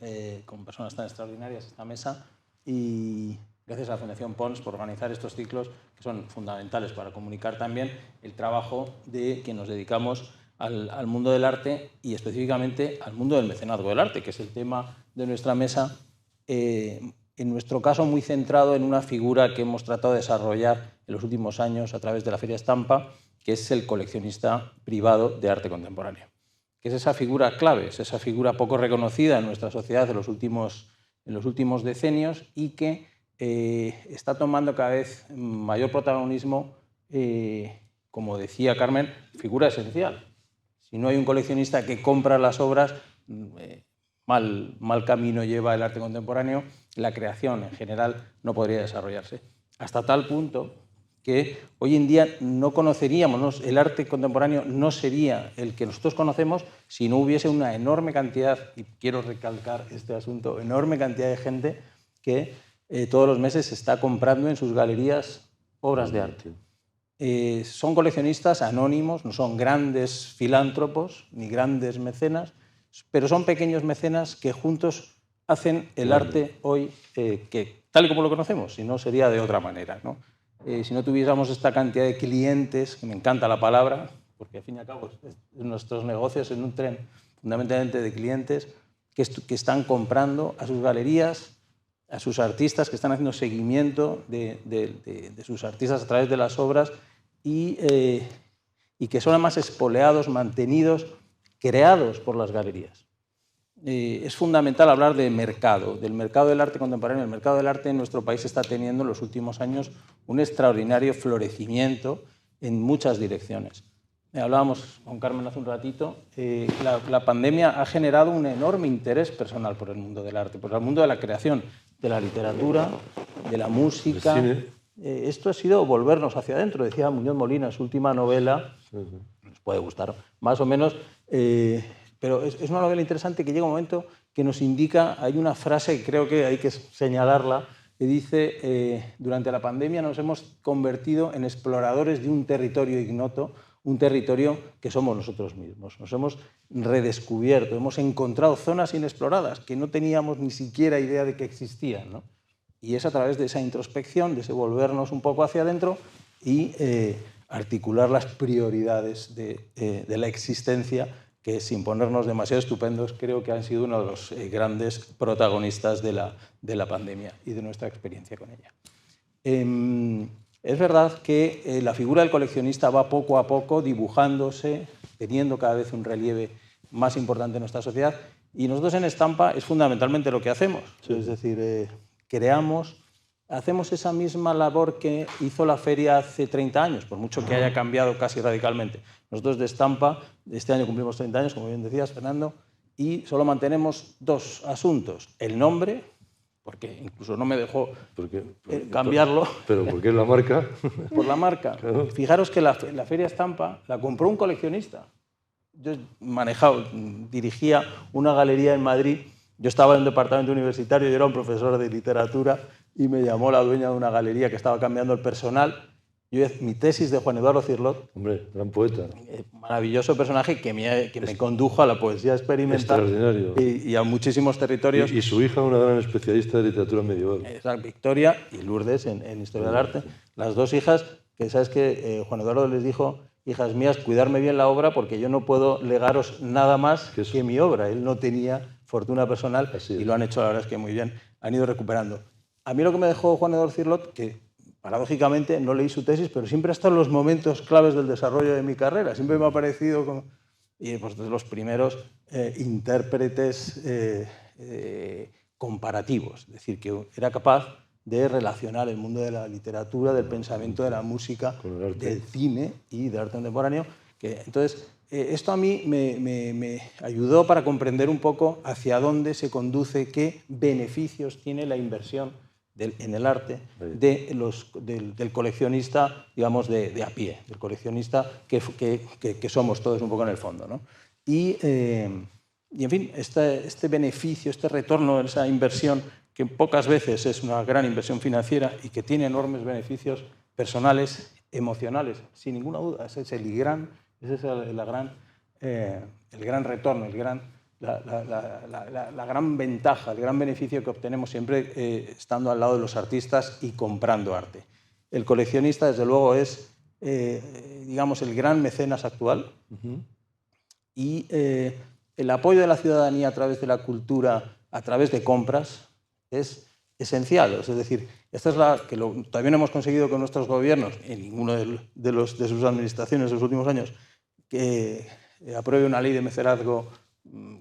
con personas tan extraordinarias esta mesa, y gracias a la Fundación Pons por organizar estos ciclos que son fundamentales para comunicar también el trabajo de quien nos dedicamos al mundo del arte, y específicamente al mundo del mecenazgo del arte, que es el tema de nuestra mesa, en nuestro caso muy centrado en una figura que hemos tratado de desarrollar en los últimos años a través de la Feria Estampa, que es el coleccionista privado de arte contemporáneo, que es esa figura clave, es esa figura poco reconocida en nuestra sociedad en los últimos decenios, y que está tomando cada vez mayor protagonismo, como decía Carmen, figura esencial. Si no hay un coleccionista que compra las obras, mal camino lleva el arte contemporáneo, la creación en general no podría desarrollarse. Hasta tal punto que hoy en día no conoceríamos, el arte contemporáneo no sería el que nosotros conocemos si no hubiese una enorme cantidad, y quiero recalcar este asunto, enorme cantidad de gente que todos los meses está comprando en sus galerías obras de arte. Son coleccionistas anónimos, no son grandes filántropos ni grandes mecenas, pero son pequeños mecenas que juntos hacen el arte hoy, que tal y como lo conocemos, si no sería de otra manera, ¿no? Si no tuviésemos esta cantidad de clientes, que me encanta la palabra, porque al fin y al cabo nuestros negocios se nutren fundamentalmente de clientes que están comprando a sus galerías, a sus artistas, que están haciendo seguimiento de sus artistas a través de las obras, y que son además espoleados, mantenidos, creados por las galerías. es fundamental hablar de mercado, del mercado del arte contemporáneo. El mercado del arte en nuestro país está teniendo en los últimos años un extraordinario florecimiento en muchas direcciones. Hablábamos con Carmen hace un ratito, la pandemia ha generado un enorme interés personal por el mundo del arte, por el mundo de la creación, de la literatura, de la música. Esto ha sido volvernos hacia adentro, decía Muñoz Molina en su última novela, nos puede gustar más o menos, pero es una novela interesante que llega un momento que nos indica, hay una frase que creo que hay que señalarla, que dice, durante la pandemia nos hemos convertido en exploradores de un territorio ignoto, un territorio que somos nosotros mismos. Nos hemos redescubierto, hemos encontrado zonas inexploradas que no teníamos ni siquiera idea de que existían, ¿no? Y es a través de esa introspección, de ese volvernos un poco hacia adentro y articular las prioridades de la existencia, que sin ponernos demasiado estupendos, creo que han sido uno de los grandes protagonistas de la pandemia y de nuestra experiencia con ella. Es verdad que la figura del coleccionista va poco a poco dibujándose, teniendo cada vez un relieve más importante en nuestra sociedad, y nosotros en Estampa es fundamentalmente lo que hacemos, es decir, hacemos esa misma labor que hizo la feria hace 30 años, por mucho que haya cambiado casi radicalmente. Nosotros de Estampa, este año cumplimos 30 años, como bien decías, Fernando, y solo mantenemos dos asuntos: el nombre, porque incluso no me dejó cambiarlo. ¿Pero por qué es la marca? Por la marca. Claro. Fijaros que la Feria Estampa la compró un coleccionista. Yo dirigía una galería en Madrid, yo estaba en un departamento universitario, yo era un profesor de literatura y me llamó la dueña de una galería que estaba cambiando el personal. Mi tesis de Juan Eduardo Cirlot. Hombre, gran poeta. Maravilloso personaje que me condujo a la poesía experimental. Extraordinario. Y a muchísimos territorios. Y su hija, una gran especialista de literatura medieval. Victoria y Lourdes en Historia del Arte. Las dos hijas, que sabes que Juan Eduardo les dijo: hijas mías, cuidarme bien la obra porque yo no puedo legaros nada más que mi obra. Él no tenía fortuna personal y lo han hecho, la verdad es que muy bien. Han ido recuperando. A mí lo que me dejó Juan Eduardo Cirlot, que paradójicamente no leí su tesis, pero siempre ha estado en los momentos claves del desarrollo de mi carrera. Siempre me ha parecido como... Y pues de los primeros intérpretes comparativos. Es decir, que era capaz de relacionar el mundo de la literatura, del pensamiento, de la música, del cine y del arte contemporáneo. Entonces, esto a mí me ayudó para comprender un poco hacia dónde se conduce, qué beneficios tiene la inversión en el arte del coleccionista, digamos, de a pie, del coleccionista que somos todos un poco en el fondo, ¿no? Y en fin, este beneficio, este retorno, esa inversión, que pocas veces es una gran inversión financiera y que tiene enormes beneficios personales, emocionales, sin ninguna duda. Ese es el gran retorno, la gran ventaja, el gran beneficio que obtenemos siempre estando al lado de los artistas y comprando arte. El coleccionista, desde luego, es, digamos, el gran mecenas actual. Y el apoyo de la ciudadanía a través de la cultura, a través de compras, es esencial. Es decir, esta es que todavía no hemos conseguido con nuestros gobiernos, en ninguno de sus administraciones de los últimos años, que apruebe una ley de mecenazgo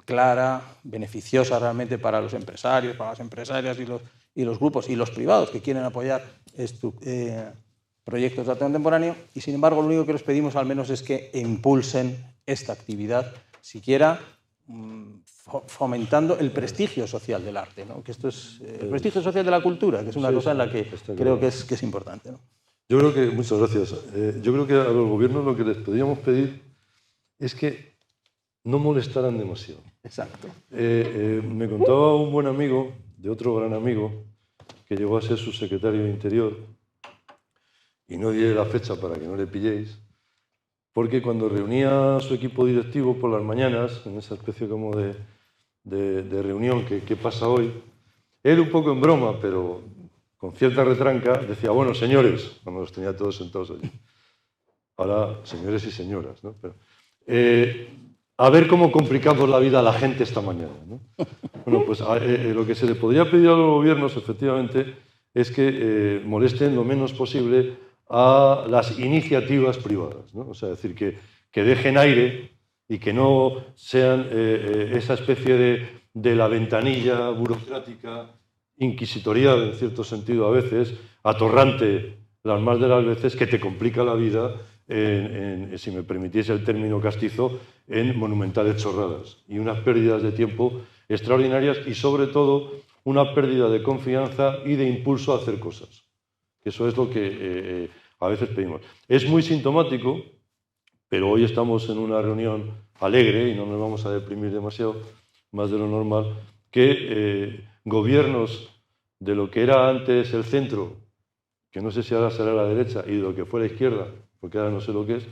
clara, beneficiosa realmente para los empresarios, para las empresarias y los grupos y los privados que quieren apoyar proyectos de arte contemporáneo. Y sin embargo, lo único que les pedimos al menos es que impulsen esta actividad, siquiera fomentando el prestigio social del arte, ¿no? Que esto es el prestigio social de la cultura, que es una cosa en la que creo que es importante, ¿no? Yo creo que, muchas gracias. Yo creo que a los gobiernos lo que les podríamos pedir es que no molestaran demasiado. Exacto. Me contaba un buen amigo, de otro gran amigo, que llegó a ser su secretario de Interior, y no diré la fecha para que no le pilléis, porque cuando reunía a su equipo directivo por las mañanas, en esa especie como de reunión que pasa hoy, él un poco en broma, pero con cierta retranca, decía: bueno, señores, cuando los tenía todos sentados allí. Ahora, señores y señoras, ¿no? Pero, a ver cómo complicamos la vida a la gente esta mañana, ¿no? Bueno, pues lo que se le podría pedir a los gobiernos, efectivamente, es que molesten lo menos posible a las iniciativas privadas, ¿no? O sea, decir, que dejen aire y que no sean esa especie de la ventanilla burocrática, inquisitorial en cierto sentido a veces, atorrante las más de las veces, que te complica la vida, si me permitiese el término castizo, en monumentales chorradas y unas pérdidas de tiempo extraordinarias y sobre todo una pérdida de confianza y de impulso a hacer cosas. Eso es lo que a veces pedimos. Es muy sintomático, pero hoy estamos en una reunión alegre y no nos vamos a deprimir demasiado, más de lo normal, que gobiernos de lo que era antes el centro, que no sé si ahora será la derecha, y de lo que fue la izquierda, porque ahora no sé lo que es,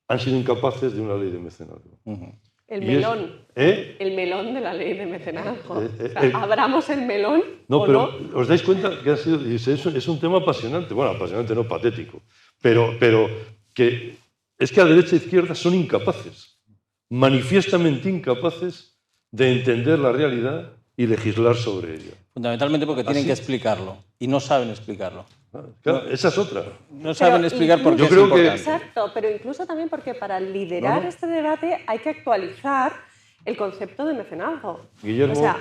han sido incapaces de una ley de mecenazgo. El Y melón. El melón de la ley de mecenazgo. O sea, ¿abramos el melón No, o pero no? os dais cuenta que es un tema apasionante. Bueno, apasionante no, patético. Pero que es que a derecha e izquierda son incapaces, manifiestamente incapaces de entender la realidad y legislar sobre ella. Fundamentalmente porque tienen que explicarlo y no saben explicarlo. Claro, esa es otra. No saben explicar por qué Yo es creo que- importante. Exacto, pero incluso también porque para liderar este debate hay que actualizar el concepto de mecenazgo. Guillermo, O sea,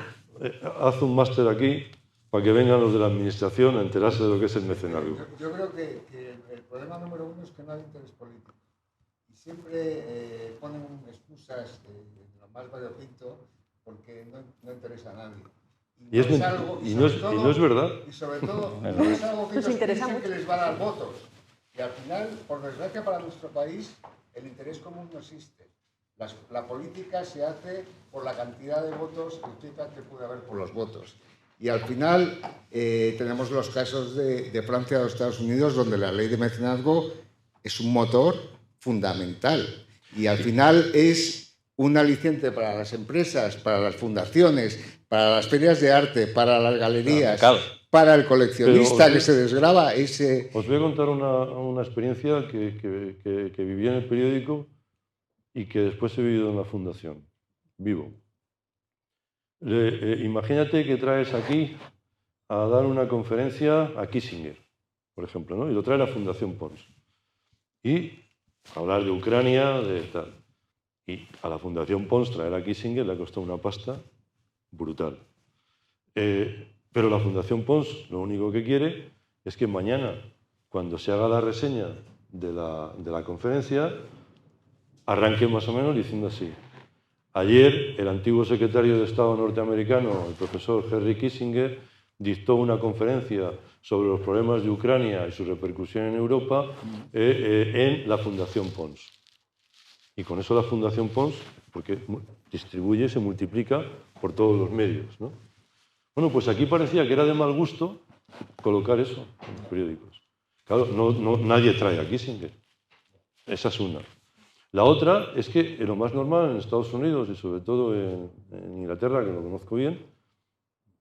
haz un máster aquí para que vengan los de la administración a enterarse de lo que es el mecenazgo. Yo creo que el problema número uno es que no hay interés político. Y siempre ponen excusas de lo más variopinto porque no interesa a nadie. Y es no es verdad. Y sobre todo, no es algo que Nos ellos interesa piensen mucho. que les va a dar votos. Y al final, por desgracia para nuestro país, el interés común no existe. La política se hace por la cantidad de votos que puede haber por los votos. Y al final tenemos los casos de Francia o de Estados Unidos, donde la ley de mecenazgo es un motor fundamental. Y al final es un aliciente para las empresas, para las fundaciones, para las ferias de arte, para las galerías, para el coleccionista Pero que se desgrava ese... Os voy a contar una experiencia que viví en el periódico y que después he vivido en la fundación, vivo. Imagínate que traes aquí a dar una conferencia a Kissinger, por ejemplo, ¿no? Y lo trae la Fundación Pons. Y hablar de Ucrania, de tal. Y a la Fundación Pons traer a Kissinger le ha costado una pasta brutal. Pero la Fundación Pons lo único que quiere es que mañana, cuando se haga la reseña de la conferencia, arranque más o menos diciendo así. Ayer, el antiguo secretario de Estado norteamericano, el profesor Henry Kissinger, dictó una conferencia sobre los problemas de Ucrania y su repercusión en Europa en la Fundación Pons. Y con eso la Fundación Pons, porque distribuye, se multiplica por todos los medios, ¿no? Bueno, pues aquí parecía que era de mal gusto colocar eso en los periódicos. Claro, nadie trae a Kissinger. Esa es una. La otra es que lo más normal en Estados Unidos y sobre todo en Inglaterra, que lo conozco bien,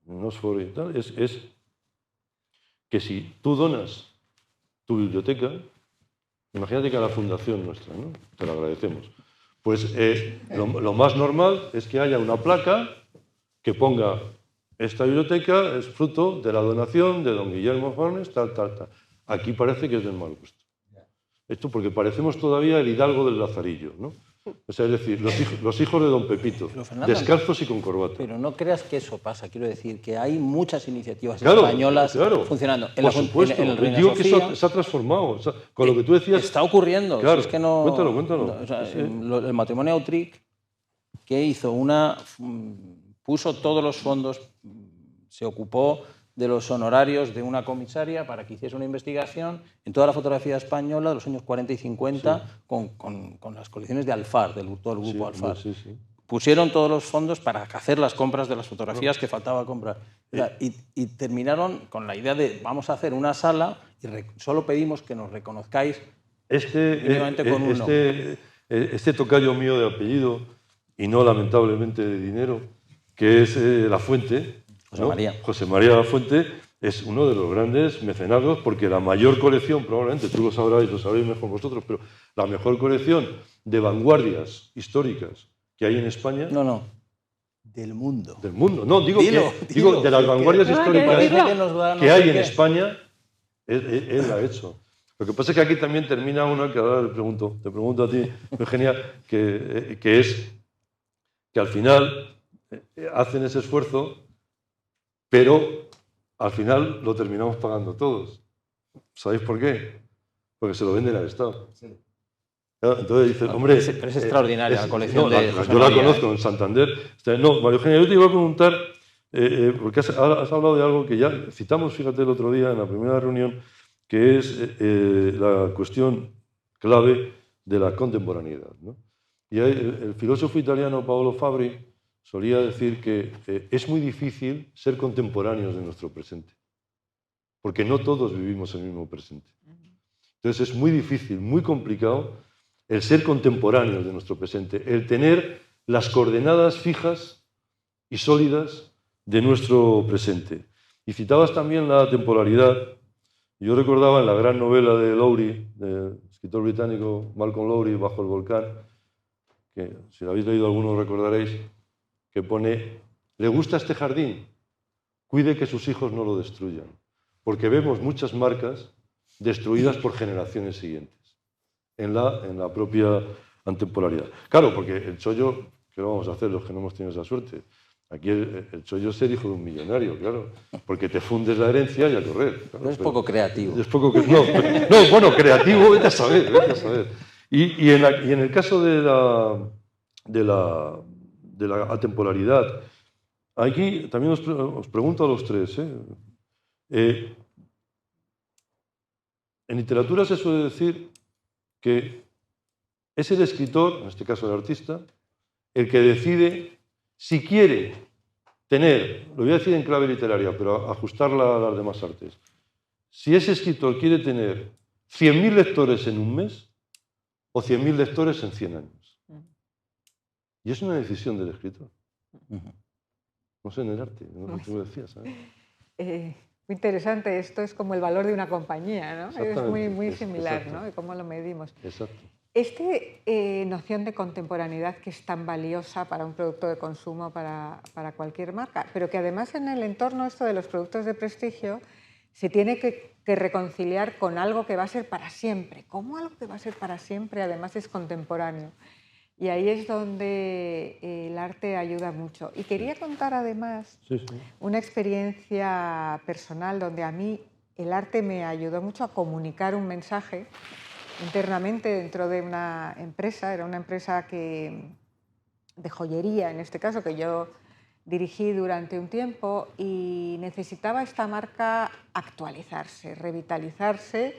en Oxford y tal, es que si tú donas tu biblioteca, imagínate que a la fundación nuestra, ¿no? Te lo agradecemos. Pues lo más normal es que haya una placa que ponga esta biblioteca es fruto de la donación de don Guillermo Fornes, tal. Aquí parece que es del mal gusto. Esto porque parecemos todavía el hidalgo del Lazarillo, ¿no? O sea, es decir, los hijos de don Pepito, Fernando, descalzos y con corbata. Pero no creas que eso pasa. Quiero decir que hay muchas iniciativas Claro, españolas claro. funcionando. Por supuesto. En el Reina Digo que Sofía, se ha transformado. O sea, con lo que tú decías... está ocurriendo. Claro. Si es que no, Cuéntalo. no, o sea, Sí. el matrimonio Autric, que hizo puso todos los fondos, se ocupó de los honorarios de una comisaria para que hiciese una investigación en toda la fotografía española de los años 40 y 50 con las colecciones de Alfar, del grupo Alfar. Sí. Pusieron todos los fondos para hacer las compras de las fotografías que faltaba comprar. O sea, y terminaron con la idea de vamos a hacer una sala y solo pedimos que nos reconozcáis mínimamente con uno. Este tocayo mío de apellido y no lamentablemente de dinero, que es La Fuente, José ¿no? María. José María La Fuente es uno de los grandes mecenazgos porque la mayor colección, probablemente tú lo sabréis mejor vosotros, pero la mejor colección de vanguardias históricas que hay en España... No. Del mundo. Del mundo. No, digo de las vanguardias que históricas decirlo. que hay en España, él la ha hecho. Lo que pasa es que aquí también termina una que ahora te pregunto a ti, Eugenia, que es que al final hacen ese esfuerzo, pero al final lo terminamos pagando todos. ¿Sabéis por qué? Porque se lo venden al Estado. Sí. Claro, entonces dicen, hombre... Pero es extraordinaria la colección de José yo la María, conozco en Santander. No, María Eugenia, yo te iba a preguntar, porque has hablado de algo que ya citamos, fíjate, el otro día en la primera reunión, que es la cuestión clave de la contemporaneidad, ¿no? Y el filósofo italiano Paolo Fabri solía decir que es muy difícil ser contemporáneos de nuestro presente, porque no todos vivimos el mismo presente. Entonces es muy difícil, muy complicado el ser contemporáneos de nuestro presente, el tener las coordenadas fijas y sólidas de nuestro presente. Y citabas también la temporalidad. Yo recordaba en la gran novela de Lowry, del escritor británico Malcolm Lowry, Bajo el volcán, que si la habéis leído algunos recordaréis, que pone, ¿le gusta este jardín? Cuide que sus hijos no lo destruyan, porque vemos muchas marcas destruidas por generaciones siguientes en la propia antemporalidad. Claro, porque el chollo, ¿qué vamos a hacer los que no hemos tenido esa suerte? Aquí el chollo es ser hijo de un millonario, claro, porque te fundes la herencia y a correr. Claro, No es poco creativo. Es poco no, bueno, creativo, vete a saber, vete a saber. Y en el caso de la atemporalidad, aquí también os pregunto a los tres, en literatura se suele decir que es el escritor, en este caso el artista, el que decide si quiere tener, lo voy a decir en clave literaria, pero ajustarla a las demás artes, si ese escritor quiere tener 100.000 lectores en un mes o 100.000 lectores en 100 años. Y es una decisión del escritor. No sé, en el arte, lo que tú decías, ¿sabes? Muy interesante, esto es como el valor de una compañía, ¿no? Es muy similar, exacto. ¿no? De cómo lo medimos. Exacto. Esta noción de contemporaneidad que es tan valiosa para un producto de consumo, para cualquier marca, pero que además en el entorno esto de los productos de prestigio se tiene que reconciliar con algo que va a ser para siempre. ¿Cómo algo que va a ser para siempre además es contemporáneo? Y ahí es donde el arte ayuda mucho. Y quería contar además una experiencia personal donde a mí el arte me ayudó mucho a comunicar un mensaje internamente dentro de una empresa. Era una empresa de joyería, en este caso, que yo dirigí durante un tiempo y necesitaba esta marca actualizarse, revitalizarse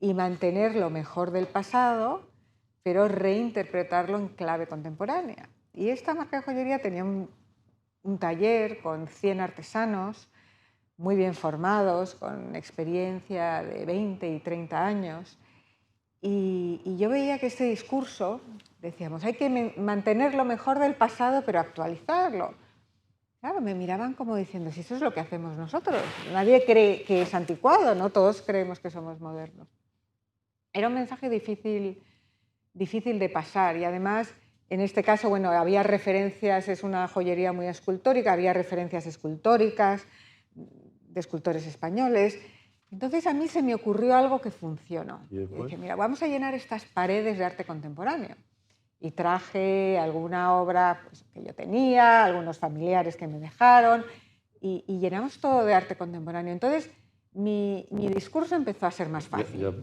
y mantener lo mejor del pasado, pero reinterpretarlo en clave contemporánea. Y esta marca de joyería tenía un taller con 100 artesanos muy bien formados, con experiencia de 20 y 30 años. Y yo veía que este discurso, decíamos, hay que mantener lo mejor del pasado, pero actualizarlo. Claro, me miraban como diciendo, si eso es lo que hacemos nosotros. Nadie cree que es anticuado, ¿no? Todos creemos que somos modernos. Era un mensaje difícil de pasar y además, en este caso, bueno, había referencias, es una joyería muy escultórica, había referencias escultóricas de escultores españoles. Entonces a mí se me ocurrió algo que funcionó. Y dije, mira, vamos a llenar estas paredes de arte contemporáneo. Y traje alguna obra pues, que yo tenía, algunos familiares que me dejaron, y llenamos todo de arte contemporáneo. Entonces mi discurso empezó a ser más fácil.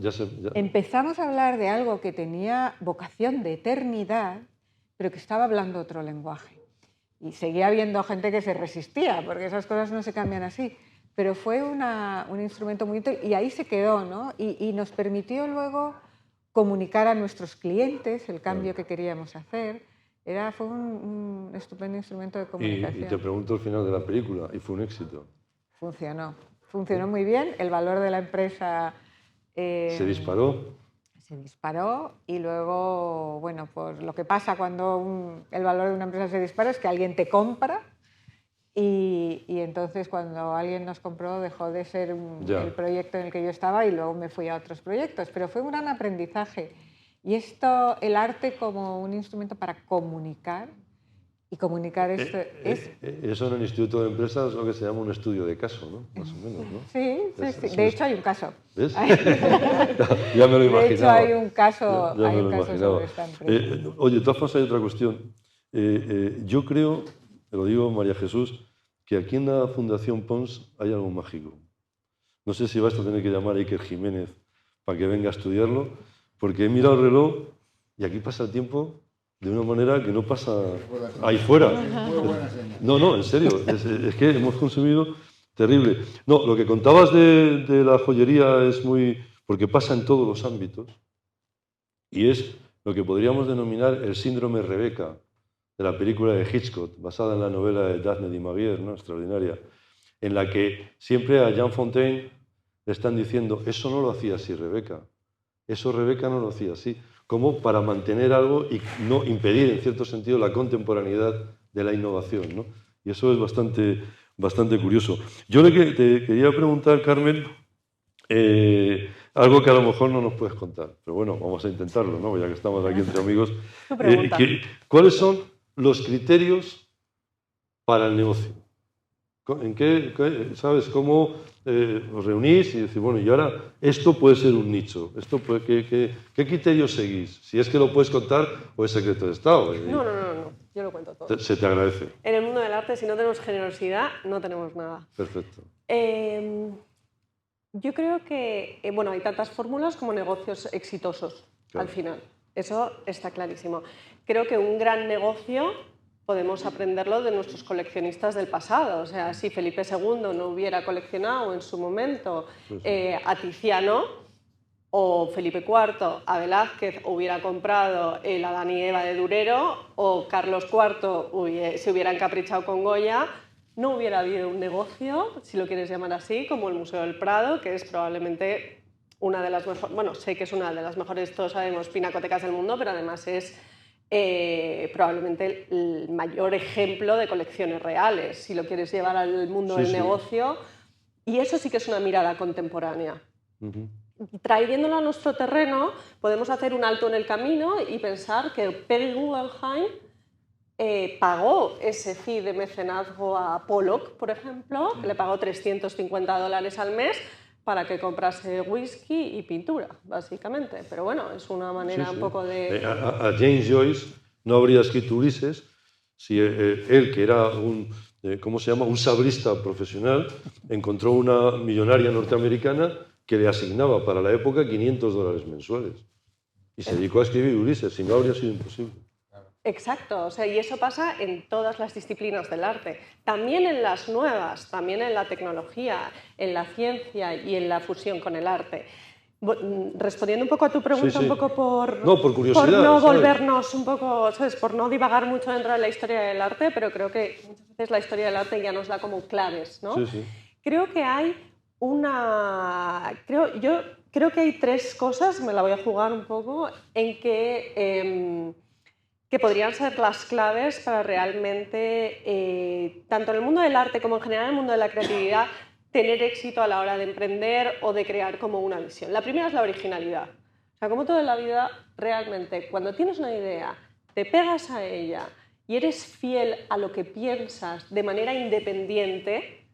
Empezamos a hablar de algo que tenía vocación de eternidad, pero que estaba hablando otro lenguaje. Y seguía habiendo gente que se resistía, porque esas cosas no se cambian así. Pero fue un instrumento muy útil y ahí se quedó, ¿no? Y nos permitió luego comunicar a nuestros clientes el cambio que queríamos hacer. Fue un estupendo instrumento de comunicación. Y te pregunto al final de la película, y fue un éxito. Funcionó muy bien, el valor de la empresa... ¿Se disparó? Se disparó y luego, bueno, pues lo que pasa cuando el valor de una empresa se dispara es que alguien te compra y entonces cuando alguien nos compró dejó de ser el proyecto en el que yo estaba y luego me fui a otros proyectos, pero fue un gran aprendizaje. Y el arte como un instrumento para comunicar Y comunicar esto es... Eso en el Instituto de Empresas es lo que se llama un estudio de caso, ¿no? Más o menos, ¿no? Sí. De hecho, hay un caso. ¿Ves? Ya me lo imaginaba. De hecho, hay un caso, Ya me lo caso imaginaba. sobre esta empresa. Oye, de todas formas hay otra cuestión. Yo creo, te lo digo María Jesús, que aquí en la Fundación Pons hay algo mágico. No sé si vas a tener que llamar a Iker Jiménez para que venga a estudiarlo, porque he mirado el reloj y aquí pasa el tiempo de una manera que no pasa ahí fuera. Muy buena señal. No, en serio, es que hemos consumido terrible. No, lo que contabas de la joyería es muy... porque pasa en todos los ámbitos y es lo que podríamos denominar el síndrome Rebeca de la película de Hitchcock, basada en la novela de Daphne du Maurier, ¿no? Extraordinaria, en la que siempre a Jean Fontaine le están diciendo, eso no lo hacía así Rebeca, eso Rebeca no lo hacía así, como para mantener algo y no impedir, en cierto sentido, la contemporaneidad de la innovación, ¿no? Y eso es bastante curioso. Yo te quería preguntar, Carmen, algo que a lo mejor no nos puedes contar, pero bueno, vamos a intentarlo, ¿no? Ya que estamos aquí entre amigos. Tu pregunta. ¿Cuáles son los criterios para el negocio? ¿En qué sabes, cómo os reunís y decís, bueno, y ahora esto puede ser un nicho? ¿Qué criterios seguís? Si es que lo puedes contar o es secreto de Estado. No, yo lo cuento todo. Se te agradece. En el mundo del arte, si no tenemos generosidad, no tenemos nada. Perfecto. Yo creo que, bueno, hay tantas fórmulas como negocios exitosos, Claro. al final. Eso está clarísimo. Creo que un gran negocio podemos aprenderlo de nuestros coleccionistas del pasado. O sea, si Felipe II no hubiera coleccionado en su momento a Tiziano, o Felipe IV a Velázquez hubiera comprado el Adán y Eva de Durero, o Carlos IV se hubiera encaprichado con Goya, no hubiera habido un negocio, si lo quieres llamar así, como el Museo del Prado, que es probablemente una de las mejores, bueno, sé que es una de las mejores, todos sabemos, pinacotecas del mundo, pero además es probablemente el mayor ejemplo de colecciones reales, si lo quieres llevar al mundo del negocio. Y eso sí que es una mirada contemporánea. Trayéndolo a nuestro terreno, podemos hacer un alto en el camino y pensar que Peri Guggenheim pagó ese fee de mecenazgo a Pollock, por ejemplo, que le pagó $350 al mes para que comprase whisky y pintura, básicamente. Pero bueno, es una manera un poco de... A James Joyce no habría escrito Ulises si él, que era un, ¿cómo se llama?, un sabrista profesional, encontró una millonaria norteamericana que le asignaba para la época $500 mensuales. Y se dedicó a escribir Ulises, si no habría sido imposible. Exacto, o sea, y eso pasa en todas las disciplinas del arte, también en las nuevas, también en la tecnología, en la ciencia y en la fusión con el arte. Respondiendo un poco a tu pregunta, un poco por curiosidad, por no ¿sabes? volvernos un poco, ¿sabes? Por no divagar mucho dentro de la historia del arte, pero creo que muchas veces la historia del arte ya nos da como claves, ¿no? Creo que hay creo que hay tres cosas, me la voy a jugar un poco, en que podrían ser las claves para realmente, tanto en el mundo del arte como en general en el mundo de la creatividad, tener éxito a la hora de emprender o de crear como una visión. La primera es la originalidad. O sea, como toda la vida, realmente, cuando tienes una idea, te pegas a ella y eres fiel a lo que piensas de manera independiente,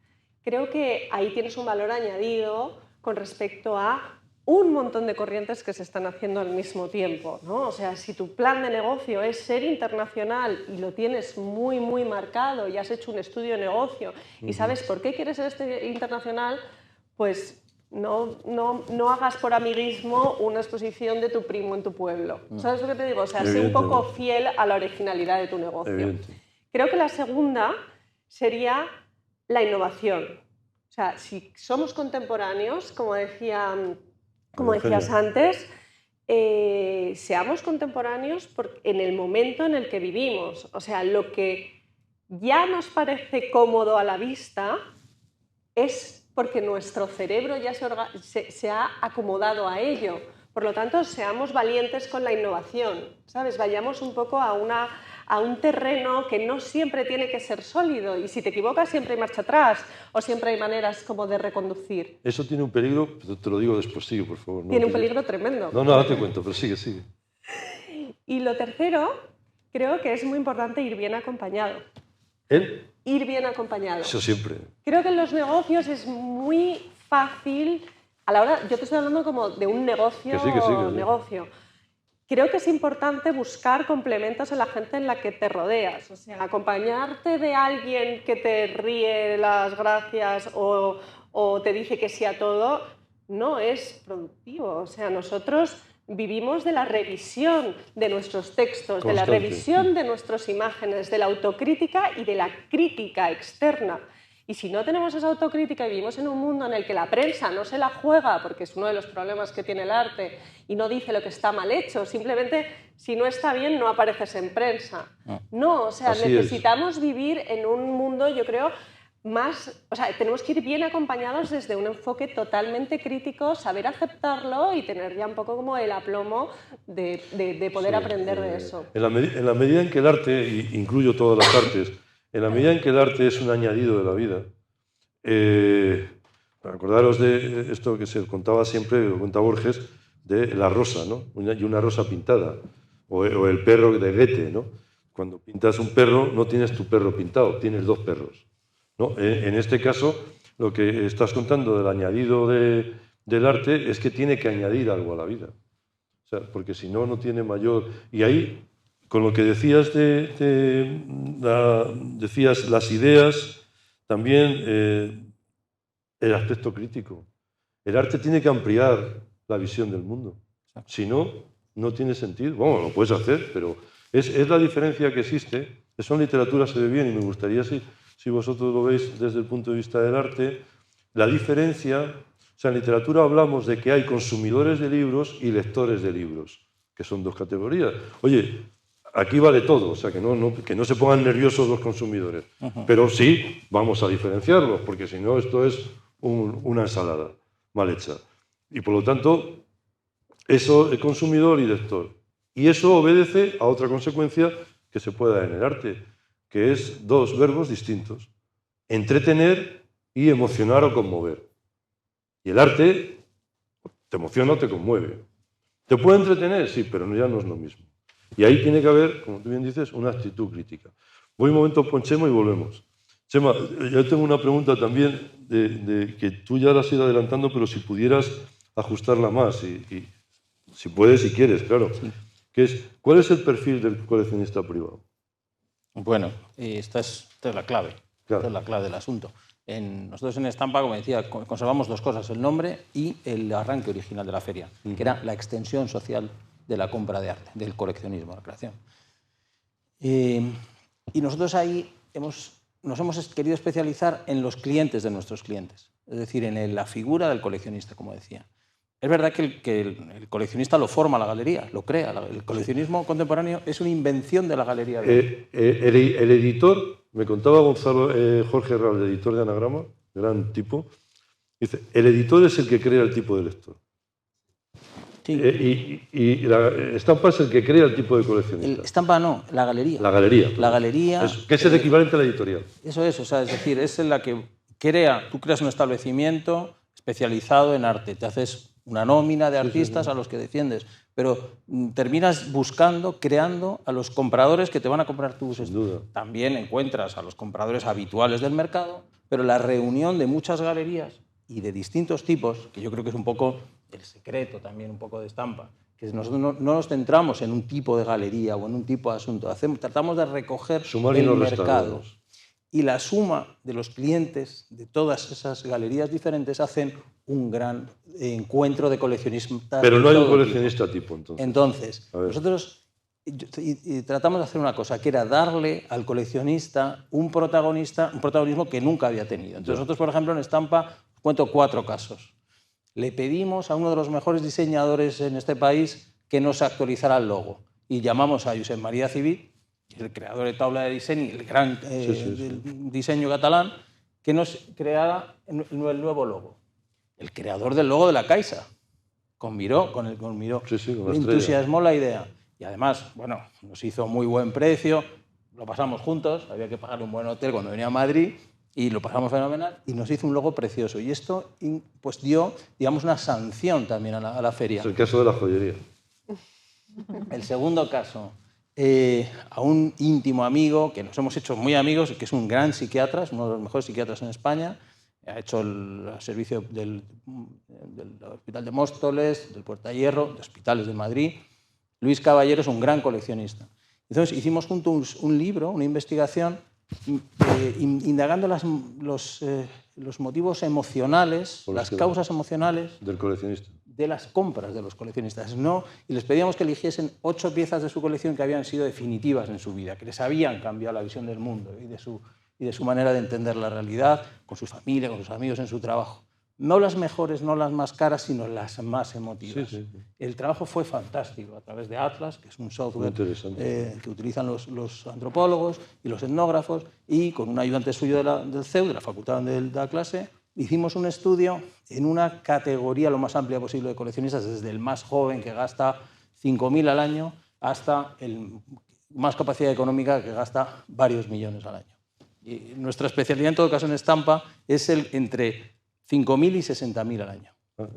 creo que ahí tienes un valor añadido con respecto a un montón de corrientes que se están haciendo al mismo tiempo, ¿no? O sea, si tu plan de negocio es ser internacional y lo tienes muy, muy marcado y has hecho un estudio de negocio y sabes por qué quieres ser internacional, pues no hagas por amiguismo una exposición de tu primo en tu pueblo. ¿Sabes lo que te digo? O sea, sé un poco fiel a la originalidad de tu negocio. Creo que la segunda sería la innovación. O sea, si somos contemporáneos, como decías antes, seamos contemporáneos en el momento en el que vivimos. O sea, lo que ya nos parece cómodo a la vista es porque nuestro cerebro ya se ha acomodado a ello. Por lo tanto, seamos valientes con la innovación, ¿sabes? Vayamos un poco a un terreno que no siempre tiene que ser sólido, y si te equivocas siempre hay marcha atrás o siempre hay maneras como de reconducir. Eso tiene un peligro, te lo digo después, sigue, por favor. Tiene un peligro tremendo. No, ahora te cuento, pero sigue. Y lo tercero, creo que es muy importante ir bien acompañado. ¿Él? Ir bien acompañado. Eso siempre. Creo que en los negocios es muy fácil, a la hora, yo te estoy hablando como de un negocio, Que sí. negocio. Creo que es importante buscar complementos en la gente en la que te rodeas. O sea, acompañarte de alguien que te ríe las gracias o te dice que sí a todo, no es productivo. O sea, nosotros vivimos de la revisión de nuestros textos, de la Constante. revisión de nuestras imágenes, de la autocrítica y de la crítica externa. Y si no tenemos esa autocrítica y vivimos en un mundo en el que la prensa no se la juega, porque es uno de los problemas que tiene el arte, y no dice lo que está mal hecho, simplemente si no está bien no apareces en prensa. No, o sea, Así necesitamos vivir en un mundo, yo creo, más, o sea, tenemos que ir bien acompañados desde un enfoque totalmente crítico, saber aceptarlo y tener ya un poco como el aplomo de poder aprender de eso. En la medida en que el arte, y incluyo todas las artes, en la medida en que el arte es un añadido de la vida, acordaros de esto que se contaba siempre, lo cuenta Borges, de la rosa, ¿no? Y una rosa pintada, o el perro de Goethe, ¿no? Cuando pintas un perro, no tienes tu perro pintado, tienes dos perros, ¿no? En este caso, lo que estás contando del añadido del arte es que tiene que añadir algo a la vida. O sea, porque si no, no tiene mayor... Y ahí, con lo que decías decías las ideas, también el aspecto crítico. El arte tiene que ampliar la visión del mundo. Si no, no tiene sentido. Bueno, lo puedes hacer, pero es la diferencia que existe. Eso en literatura se ve bien y me gustaría, si vosotros lo veis desde el punto de vista del arte, la diferencia... O sea, en literatura hablamos de que hay consumidores de libros y lectores de libros, que son dos categorías. Oye, aquí vale todo, o sea, que no se pongan nerviosos los consumidores. Pero sí, vamos a diferenciarlos, porque si no, esto es una ensalada mal hecha. Y por lo tanto, eso es consumidor y lector. Y eso obedece a otra consecuencia que se puede dar en el arte, que es dos verbos distintos: entretener y emocionar o conmover. Y el arte te emociona o te conmueve. ¿Te puede entretener? Sí, pero ya no es lo mismo. Y ahí tiene que haber, como tú bien dices, una actitud crítica. Voy un momento con Chema y volvemos. Chema, yo tengo una pregunta también de que tú ya la has ido adelantando, pero si pudieras ajustarla más, y si puedes, si quieres, claro. Sí. Que es, ¿cuál es el perfil del coleccionista privado? Bueno, esta es la clave. Claro. Esta es la clave del asunto. Nosotros en Estampa, como decía, conservamos dos cosas: el nombre y el arranque original de la feria, que era la extensión social de la compra de arte, del coleccionismo, de la creación. Y nosotros ahí nos hemos querido especializar en los clientes de nuestros clientes, es decir, en la figura del coleccionista, como decía. Es verdad que el coleccionista lo forma la galería, lo crea. El coleccionismo contemporáneo es una invención de la galería. El editor, me contaba Jorge Herral, el editor de Anagrama, gran tipo, dice, el editor es el que crea el tipo de lector. Sí. Y la Estampa es el que crea el tipo de coleccionista. Estampa no, la galería. La galería. La galería. Que es el equivalente a la editorial. Eso es, o sea, es decir, es la que tú creas un establecimiento especializado en arte, te haces una nómina de artistas a los que defiendes, pero terminas buscando, creando a los compradores que te van a comprar tus estudios. También encuentras a los compradores habituales del mercado, pero la reunión de muchas galerías y de distintos tipos, que yo creo que es un poco el secreto también un poco de Estampa, que nosotros no nos centramos en un tipo de galería o en un tipo de asunto, tratamos de recoger el mercado. Y la suma de los clientes de todas esas galerías diferentes hacen un gran encuentro de coleccionistas. Pero no hay un coleccionista tipo, entonces. Entonces, nosotros tratamos de hacer una cosa, que era darle al coleccionista un protagonismo que nunca había tenido. Entonces, nosotros, por ejemplo, en Estampa cuento 4 casos. Le pedimos a uno de los mejores diseñadores en este país que nos actualizara el logo. Y llamamos a Josep María Civit, el creador de Taula de Diseño, el gran diseño catalán, que nos creara el nuevo logo. El creador del logo de la Caixa, con Miró, le entusiasmó la idea. Y además, bueno, nos hizo muy buen precio, lo pasamos juntos, había que pagarle un buen hotel cuando venía a Madrid, y lo pasamos fenomenal, y nos hizo un logo precioso. Y esto pues dio, digamos, una sanción también a la feria. Es el caso de la joyería. El segundo caso a un íntimo amigo, que nos hemos hecho muy amigos, que es un gran psiquiatra, es uno de los mejores psiquiatras en España, ha hecho el servicio del Hospital de Móstoles, del Puerta de Hierro, de hospitales de Madrid. Luis Caballero es un gran coleccionista. Entonces hicimos juntos un libro, una investigación, indagando los motivos emocionales, las causas emocionales del coleccionista, de las compras de los coleccionistas. No, y les pedíamos que eligiesen 8 piezas de su colección que habían sido definitivas en su vida, que les habían cambiado la visión del mundo y de su manera de entender la realidad, con su familia, con sus amigos, en su trabajo. No las mejores, no las más caras, sino las más emotivas. Sí, sí, sí. El trabajo fue fantástico a través de Atlas, que es un software que utilizan los antropólogos y los etnógrafos, y con un ayudante suyo del CEU, de la facultad donde da clase, hicimos un estudio en una categoría lo más amplia posible de coleccionistas, desde el más joven, que gasta 5.000 al año, hasta el más capacidad económica, que gasta varios millones al año. Y nuestra especialidad, en todo caso, en estampa, es entre 5.000 y 60.000 al año.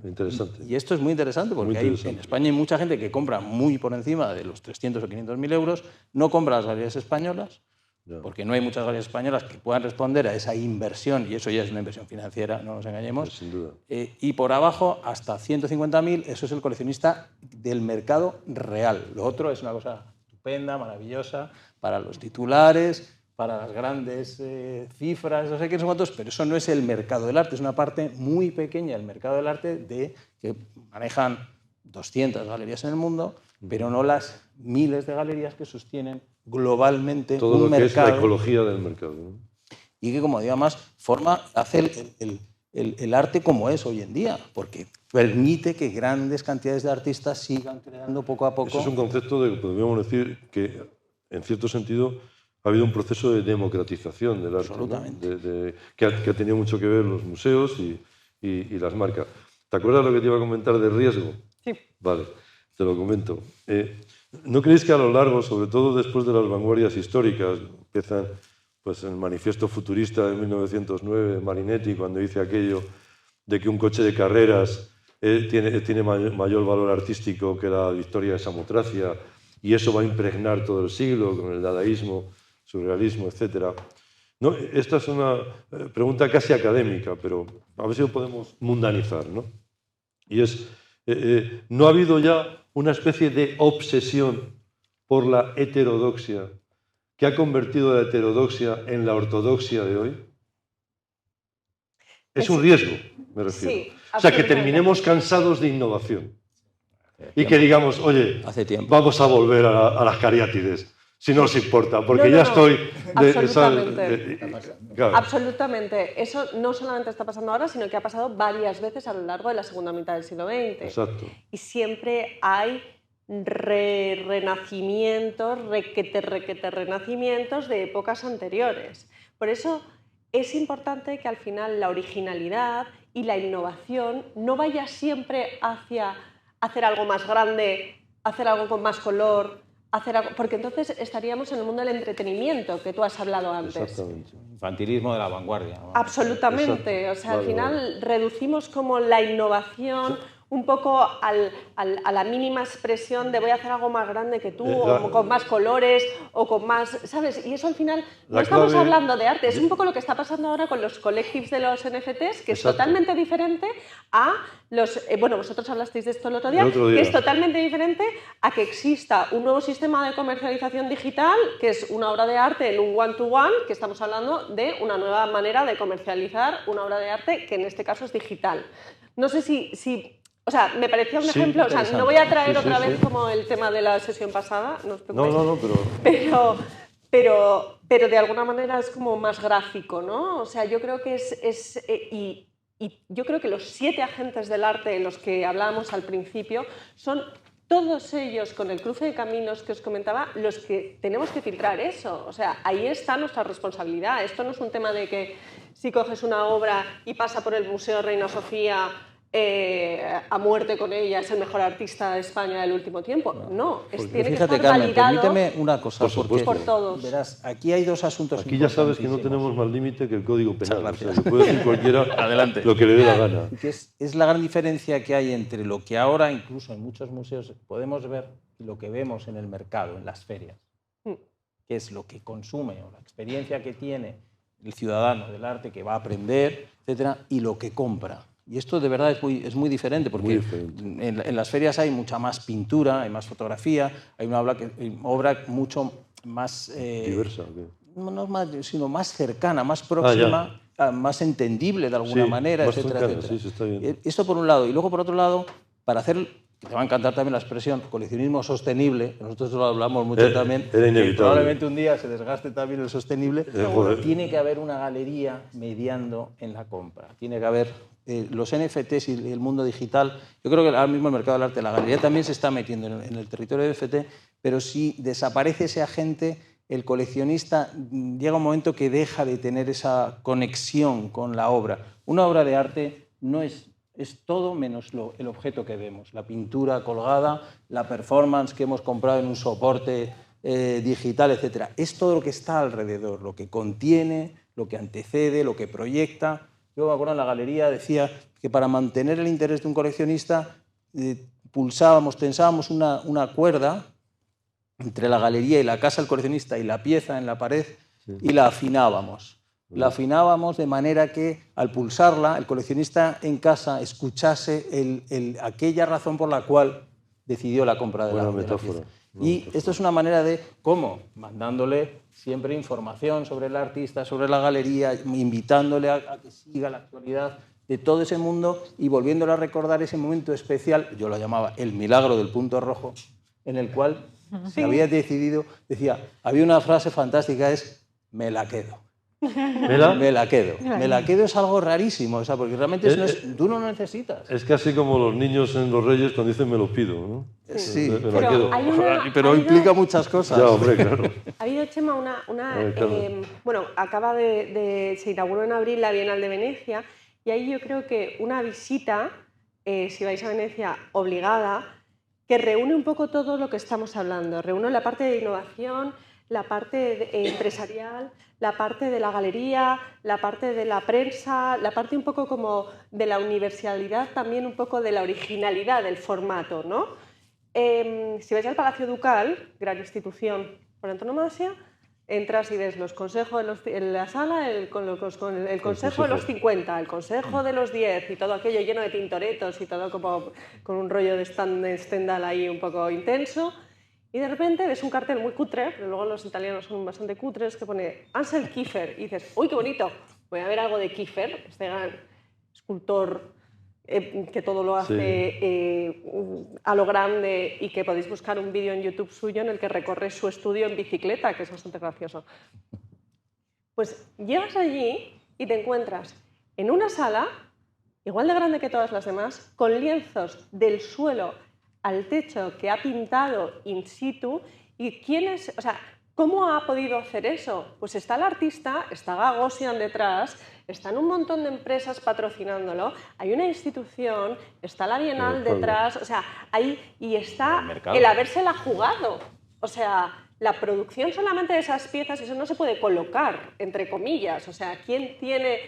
Interesante. Y esto es muy interesante porque en España hay mucha gente que compra muy por encima de los 300 o 500.000 euros, no compra las galerías españolas, porque no hay muchas galerías españolas que puedan responder a esa inversión, y eso ya es una inversión financiera, no nos engañemos. Sin duda. Y por abajo, hasta 150.000, eso es el coleccionista del mercado real. Lo otro es una cosa estupenda, maravillosa, para los titulares, para las grandes cifras, no sé qué, no sé cuántos, pero eso no es el mercado del arte, es una parte muy pequeña del mercado del arte que manejan 200 galerías en el mundo, pero no las miles de galerías que sostienen globalmente todo un lo que mercado. Es la ecología del mercado, ¿no? Y que, como digo, más hace el arte como es hoy en día, porque permite que grandes cantidades de artistas sigan creando poco a poco. Eso es un concepto de que podríamos decir que, en cierto sentido, ha habido un proceso de democratización del arte, ¿no? Que ha tenido mucho que ver los museos y las marcas. ¿Te acuerdas lo que te iba a comentar de riesgo? Sí. Vale, te lo comento. ¿No creéis que a lo largo, sobre todo después de las vanguardias históricas, empiezan pues, el manifiesto futurista de 1909, Marinetti, cuando dice aquello de que un coche de carreras tiene mayor valor artístico que la victoria de Samotracia, y eso va a impregnar todo el siglo con el dadaísmo, surrealismo, etc.? ¿No? Esta es una pregunta casi académica, pero a ver si lo podemos mundanizar, ¿no? Y es, ¿no ha habido ya una especie de obsesión por la heterodoxia que ha convertido la heterodoxia en la ortodoxia de hoy? Es un riesgo, me refiero. Sí, o sea, que terminemos cansados de innovación y que digamos, oye, vamos a volver a las cariátides, si no os importa, porque ya estoy... Claro. Absolutamente. Eso no solamente está pasando ahora, sino que ha pasado varias veces a lo largo de la segunda mitad del siglo XX. Exacto. Y siempre hay renacimientos, renacimientos de épocas anteriores. Por eso es importante que al final la originalidad y la innovación no vaya siempre hacia hacer algo más grande, hacer algo con más color, porque entonces estaríamos en el mundo del entretenimiento, que tú has hablado antes. Exactamente. Infantilismo de la vanguardia, ¿no? Absolutamente. Exacto. O sea, al final reducimos como la innovación un poco a la mínima expresión de voy a hacer algo más grande que tú, o con más colores, o con más... ¿Sabes? Y eso al final no estamos hablando de arte. Es un poco lo que está pasando ahora con los collectives de los NFTs, que es totalmente diferente a los... bueno, vosotros hablasteis de esto el otro día, que es totalmente diferente a que exista un nuevo sistema de comercialización digital, que es una obra de arte en un one-to-one, que estamos hablando de una nueva manera de comercializar una obra de arte, que en este caso es digital. No sé si o sea, me parecía un ejemplo, o sea, no voy a traer otra vez como el tema de la sesión pasada, no os preocupéis. Pero de alguna manera es como más gráfico, ¿no? O sea, yo creo que y yo creo que los 7 agentes del arte en los que hablábamos al principio son todos ellos, con el cruce de caminos que os comentaba, los que tenemos que filtrar eso. O sea, ahí está nuestra responsabilidad. Esto no es un tema de que si coges una obra y pasa por el Museo Reina Sofía a muerte con ella, es el mejor artista de España del último tiempo. No, tiene que estar Carmen, validado permíteme una cosa, por todos. Verás, aquí hay 2 asuntos aquí ya sabes que no tenemos más límite que el Código Penal. O sea, que puede decir cualquiera Adelante. lo que le dé la gana. Que es la gran diferencia que hay entre lo que ahora, incluso en muchos museos, podemos ver y lo que vemos en el mercado, en las ferias. que es lo que consume o la experiencia que tiene el ciudadano del arte que va a aprender, etcétera, y lo que compra. Y esto de verdad es muy diferente, porque Muy diferente. En las ferias hay mucha más pintura, hay más fotografía, hay una obra mucho más... Diversa. ¿O qué? no más, sino más cercana, más próxima, más entendible de alguna manera, más etcétera, cercana, etcétera. sí, está bien. Esto por un lado. Y luego, por otro lado, para hacer, te va a encantar también la expresión, coleccionismo sostenible, que nosotros lo hablamos mucho también, era inevitable. que probablemente un día se desgaste también el sostenible, joder. tiene que haber una galería mediando en la compra. Tiene que haber los NFTs y el mundo digital. Yo creo que ahora mismo el mercado del arte, la galería también se está metiendo en el territorio de NFT, pero si desaparece ese agente, el coleccionista llega un momento que deja de tener esa conexión con la obra. Una obra de arte no es todo menos el objeto que vemos, la pintura colgada, la performance que hemos comprado en un soporte digital, etc. Es todo lo que está alrededor, lo que contiene, lo que antecede, lo que proyecta. Yo me acuerdo en la galería decía que para mantener el interés de un coleccionista tensábamos una cuerda entre la galería y la casa del coleccionista y la pieza en la pared, y la afinábamos. La afinábamos de manera que al pulsarla el coleccionista en casa escuchase aquella razón por la cual decidió la compra de la pieza. Y esto es una manera de cómo, mandándole siempre información sobre el artista, sobre la galería, invitándole a que siga la actualidad de todo ese mundo y volviéndole a recordar ese momento especial, yo lo llamaba el milagro del punto rojo, en el cual se había decidido, había una frase fantástica, es me la quedo. Me la quedo. Me la quedo es algo rarísimo, o sea, porque realmente tú no lo necesitas. Es casi como los niños en los Reyes cuando dicen me lo pido, ¿no? Sí, me la quedo. Pero implica muchas cosas. Ya, hombre, claro. Ha habido, Chema, bueno, se inauguró en abril la Bienal de Venecia, y ahí yo creo que una visita, si vais a Venecia, obligada, que reúne un poco todo lo que estamos hablando. Reúne la parte de innovación, la parte empresarial, la parte de la galería, la parte de la prensa, la parte un poco como de la universalidad, también un poco de la originalidad del formato, ¿no? Si vais al Palacio Ducal, gran institución por antonomasia, entras y ves los consejos en la sala, el consejo de los 50, el consejo de los 10 y todo aquello lleno de tintoretos y todo como con un rollo de Stendhal ahí un poco intenso. Y de repente ves un cartel muy cutre, pero luego los italianos son bastante cutres, que pone Ansel Kiefer. Y dices, ¡uy, qué bonito! Voy a ver algo de Kiefer, este gran escultor que todo lo hace a lo grande, y que podéis buscar un vídeo en YouTube suyo en el que recorre su estudio en bicicleta, que es bastante gracioso. Pues llegas allí y te encuentras en una sala, igual de grande que todas las demás, con lienzos del suelo al techo que ha pintado in situ. ¿Y cómo ha podido hacer eso? Pues está el artista, está Gagosian detrás, están un montón de empresas patrocinándolo, hay una institución, está la Bienal detrás, y está el habérsela jugado. O sea, la producción solamente de esas piezas, eso no se puede colocar, entre comillas. O sea, ¿quién tiene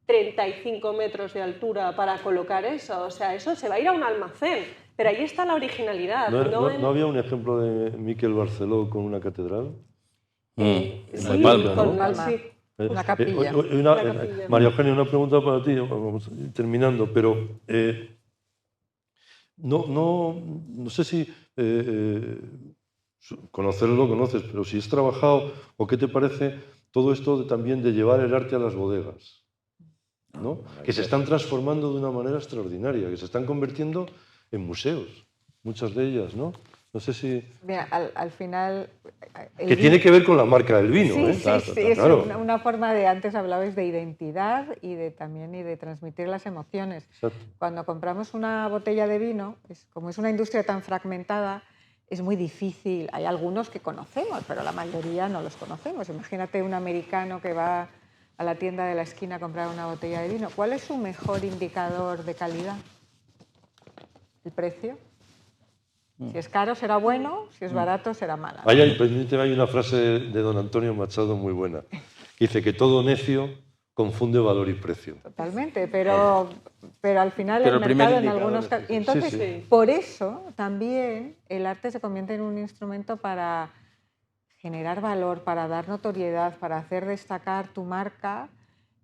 35 metros de altura para colocar eso? O sea, eso se va a ir a un almacén. Pero ahí está la originalidad. ¿No había un ejemplo de Miquel Barceló con una catedral? Sí, con Palma, ¿no? con Palma. Sí. Una capilla. María Eugenia, una pregunta para ti, vamos terminando, pero no sé si conocerlo lo conoces, pero si has trabajado o qué te parece todo esto también de llevar el arte a las bodegas, ¿no? Que se están transformando de una manera extraordinaria, que se están convirtiendo en museos, muchas de ellas, ¿no? No sé si... Mira, al final... Que tiene que ver con la marca del vino, sí, ¿eh? Sí, es una forma de... Antes hablabais de identidad y también de transmitir las emociones. Exacto. Cuando compramos una botella de vino, como es una industria tan fragmentada, es muy difícil. Hay algunos que conocemos, pero la mayoría no los conocemos. Imagínate un americano que va a la tienda de la esquina a comprar una botella de vino. ¿Cuál es su mejor indicador de calidad? ¿El precio? Si es caro será bueno, si es barato será malo. Hay una frase de don Antonio Machado muy buena, que dice que todo necio confunde valor y precio. Totalmente, pero al final el mercado en algunos casos... Y entonces, por eso también el arte se convierte en un instrumento para generar valor, para dar notoriedad, para hacer destacar tu marca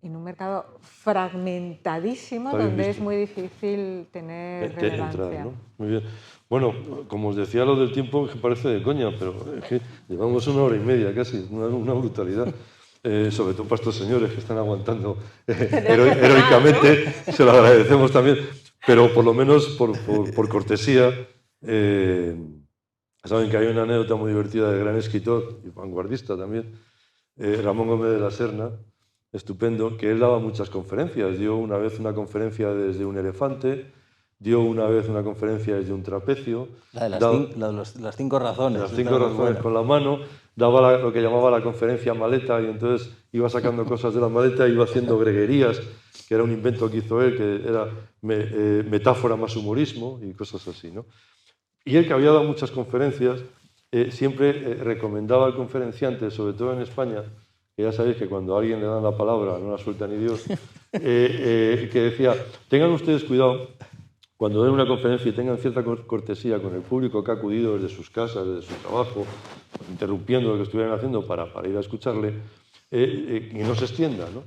en un mercado fragmentadísimo donde es muy difícil tener relevancia. Entrar, ¿no? Muy bien. Bueno, como os decía lo del tiempo, que parece de coña, pero es que llevamos 1 hora y media casi, una brutalidad. Sobre todo para estos señores que están aguantando heroicamente, se lo agradecemos también, pero por lo menos por cortesía, saben que hay una anécdota muy divertida del gran escritor y vanguardista también, Ramón Gómez de la Serna, estupendo, que él daba muchas conferencias. Dio una vez una conferencia desde un elefante, dio una vez una conferencia desde un trapecio. La de las 5 razones. Las 5 razones con la mano. Daba lo que llamaba la conferencia maleta y entonces iba sacando cosas de la maleta e iba haciendo greguerías, que era un invento que hizo él, que era metáfora más humorismo y cosas así, ¿no? Y él, que había dado muchas conferencias, siempre recomendaba al conferenciante, sobre todo en España, que ya sabéis que cuando a alguien le dan la palabra no la suelta ni Dios, que decía, tengan ustedes cuidado cuando den una conferencia y tengan cierta cortesía con el público que ha acudido desde sus casas, desde su trabajo, interrumpiendo lo que estuvieran haciendo para ir a escucharle, y no se extienda, ¿no?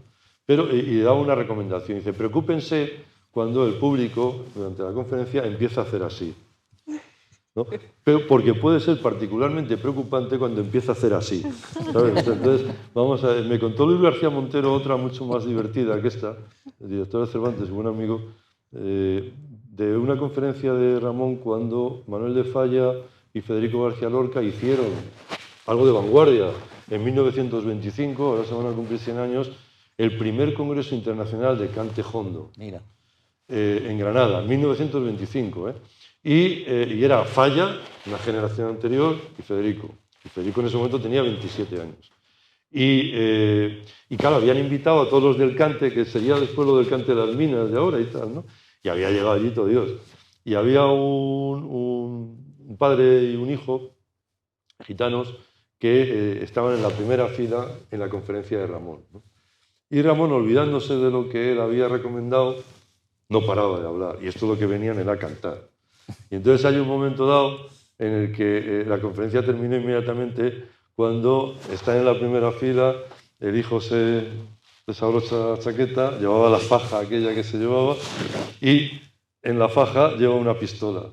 Pero, y daba una recomendación, dice, preocúpense cuando el público, durante la conferencia, empieza a hacer así, ¿no? Pero porque puede ser particularmente preocupante cuando empieza a hacer así, ¿sabes? Entonces, vamos a ver, me contó Luis García Montero otra mucho más divertida que esta, el director de Cervantes, buen amigo, de una conferencia de Ramón cuando Manuel de Falla y Federico García Lorca hicieron algo de vanguardia. En 1925, ahora se van a cumplir 100 años, el primer Congreso Internacional de Cante Jondo. Mira. En Granada, en 1925. Y era Falla, una generación anterior, y Federico. Y Federico en ese momento tenía 27 años. Y claro, habían invitado a todos los del cante, que sería después lo del cante de las minas de ahora y tal, ¿no? Y había llegado allí todo Dios. Y había un padre y un hijo, gitanos, que estaban en la primera fila en la conferencia de Ramón, ¿no? Y Ramón, olvidándose de lo que él había recomendado, no paraba de hablar. Y esto lo que venían era a cantar. Y entonces hay un momento dado en el que la conferencia terminó inmediatamente cuando está en la primera fila, el hijo se desabrocha la chaqueta, llevaba la faja aquella que se llevaba y en la faja lleva una pistola.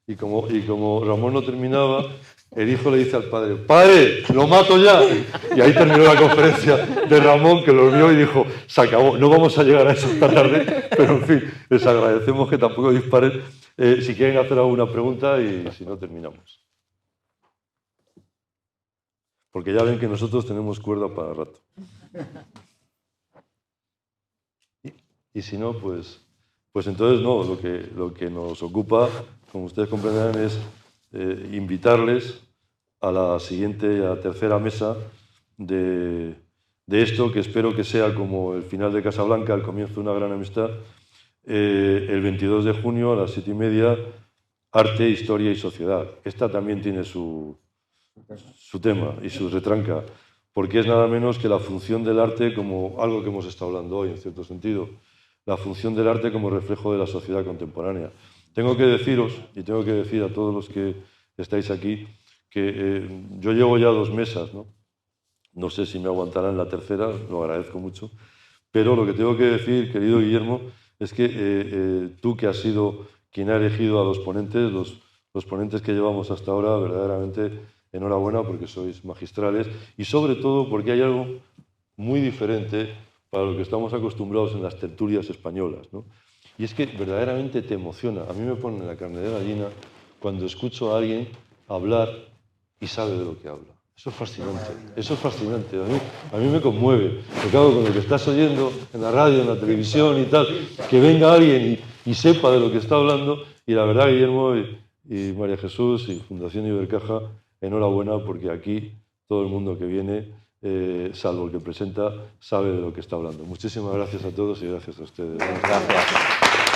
Y como Ramón no terminaba, el hijo le dice al padre, ¡padre, lo mato ya! Y ahí terminó la conferencia de Ramón, que lo vio y dijo, se acabó, no vamos a llegar a eso esta tarde, pero en fin, les agradecemos que tampoco disparen. Si quieren hacer alguna pregunta y si no, terminamos. Porque ya ven que nosotros tenemos cuerda para rato. Y si no, pues entonces no, lo que nos ocupa, como ustedes comprenderán, es invitarles a la siguiente, a la tercera mesa de esto, que espero que sea como el final de Casablanca, el comienzo de una gran amistad, el 22 de junio a las 7:30, Arte, Historia y Sociedad. Esta también tiene su tema y su retranca, porque es nada menos que la función del arte como algo que hemos estado hablando hoy, en cierto sentido, la función del arte como reflejo de la sociedad contemporánea. Tengo que deciros, y tengo que decir a todos los que estáis aquí, que yo llevo ya 2 mesas, ¿no? No sé si me aguantarán la tercera, lo agradezco mucho, pero lo que tengo que decir, querido Guillermo, es que tú, que has sido quien ha elegido a los ponentes, los ponentes que llevamos hasta ahora, verdaderamente enhorabuena, porque sois magistrales y sobre todo porque hay algo muy diferente para lo que estamos acostumbrados en las tertulias españolas, ¿no? Y es que verdaderamente te emociona. A mí me pone la carne de gallina cuando escucho a alguien hablar y sabe de lo que habla. Eso es fascinante, eso es fascinante. A mí me conmueve. Porque claro, con lo que estás oyendo en la radio, en la televisión y tal, que venga alguien y sepa de lo que está hablando. Y la verdad, Guillermo y María Jesús y Fundación Ibercaja, enhorabuena, porque aquí todo el mundo que viene, salvo el que presenta, sabe de lo que está hablando. Muchísimas gracias a todos y gracias a ustedes. Gracias.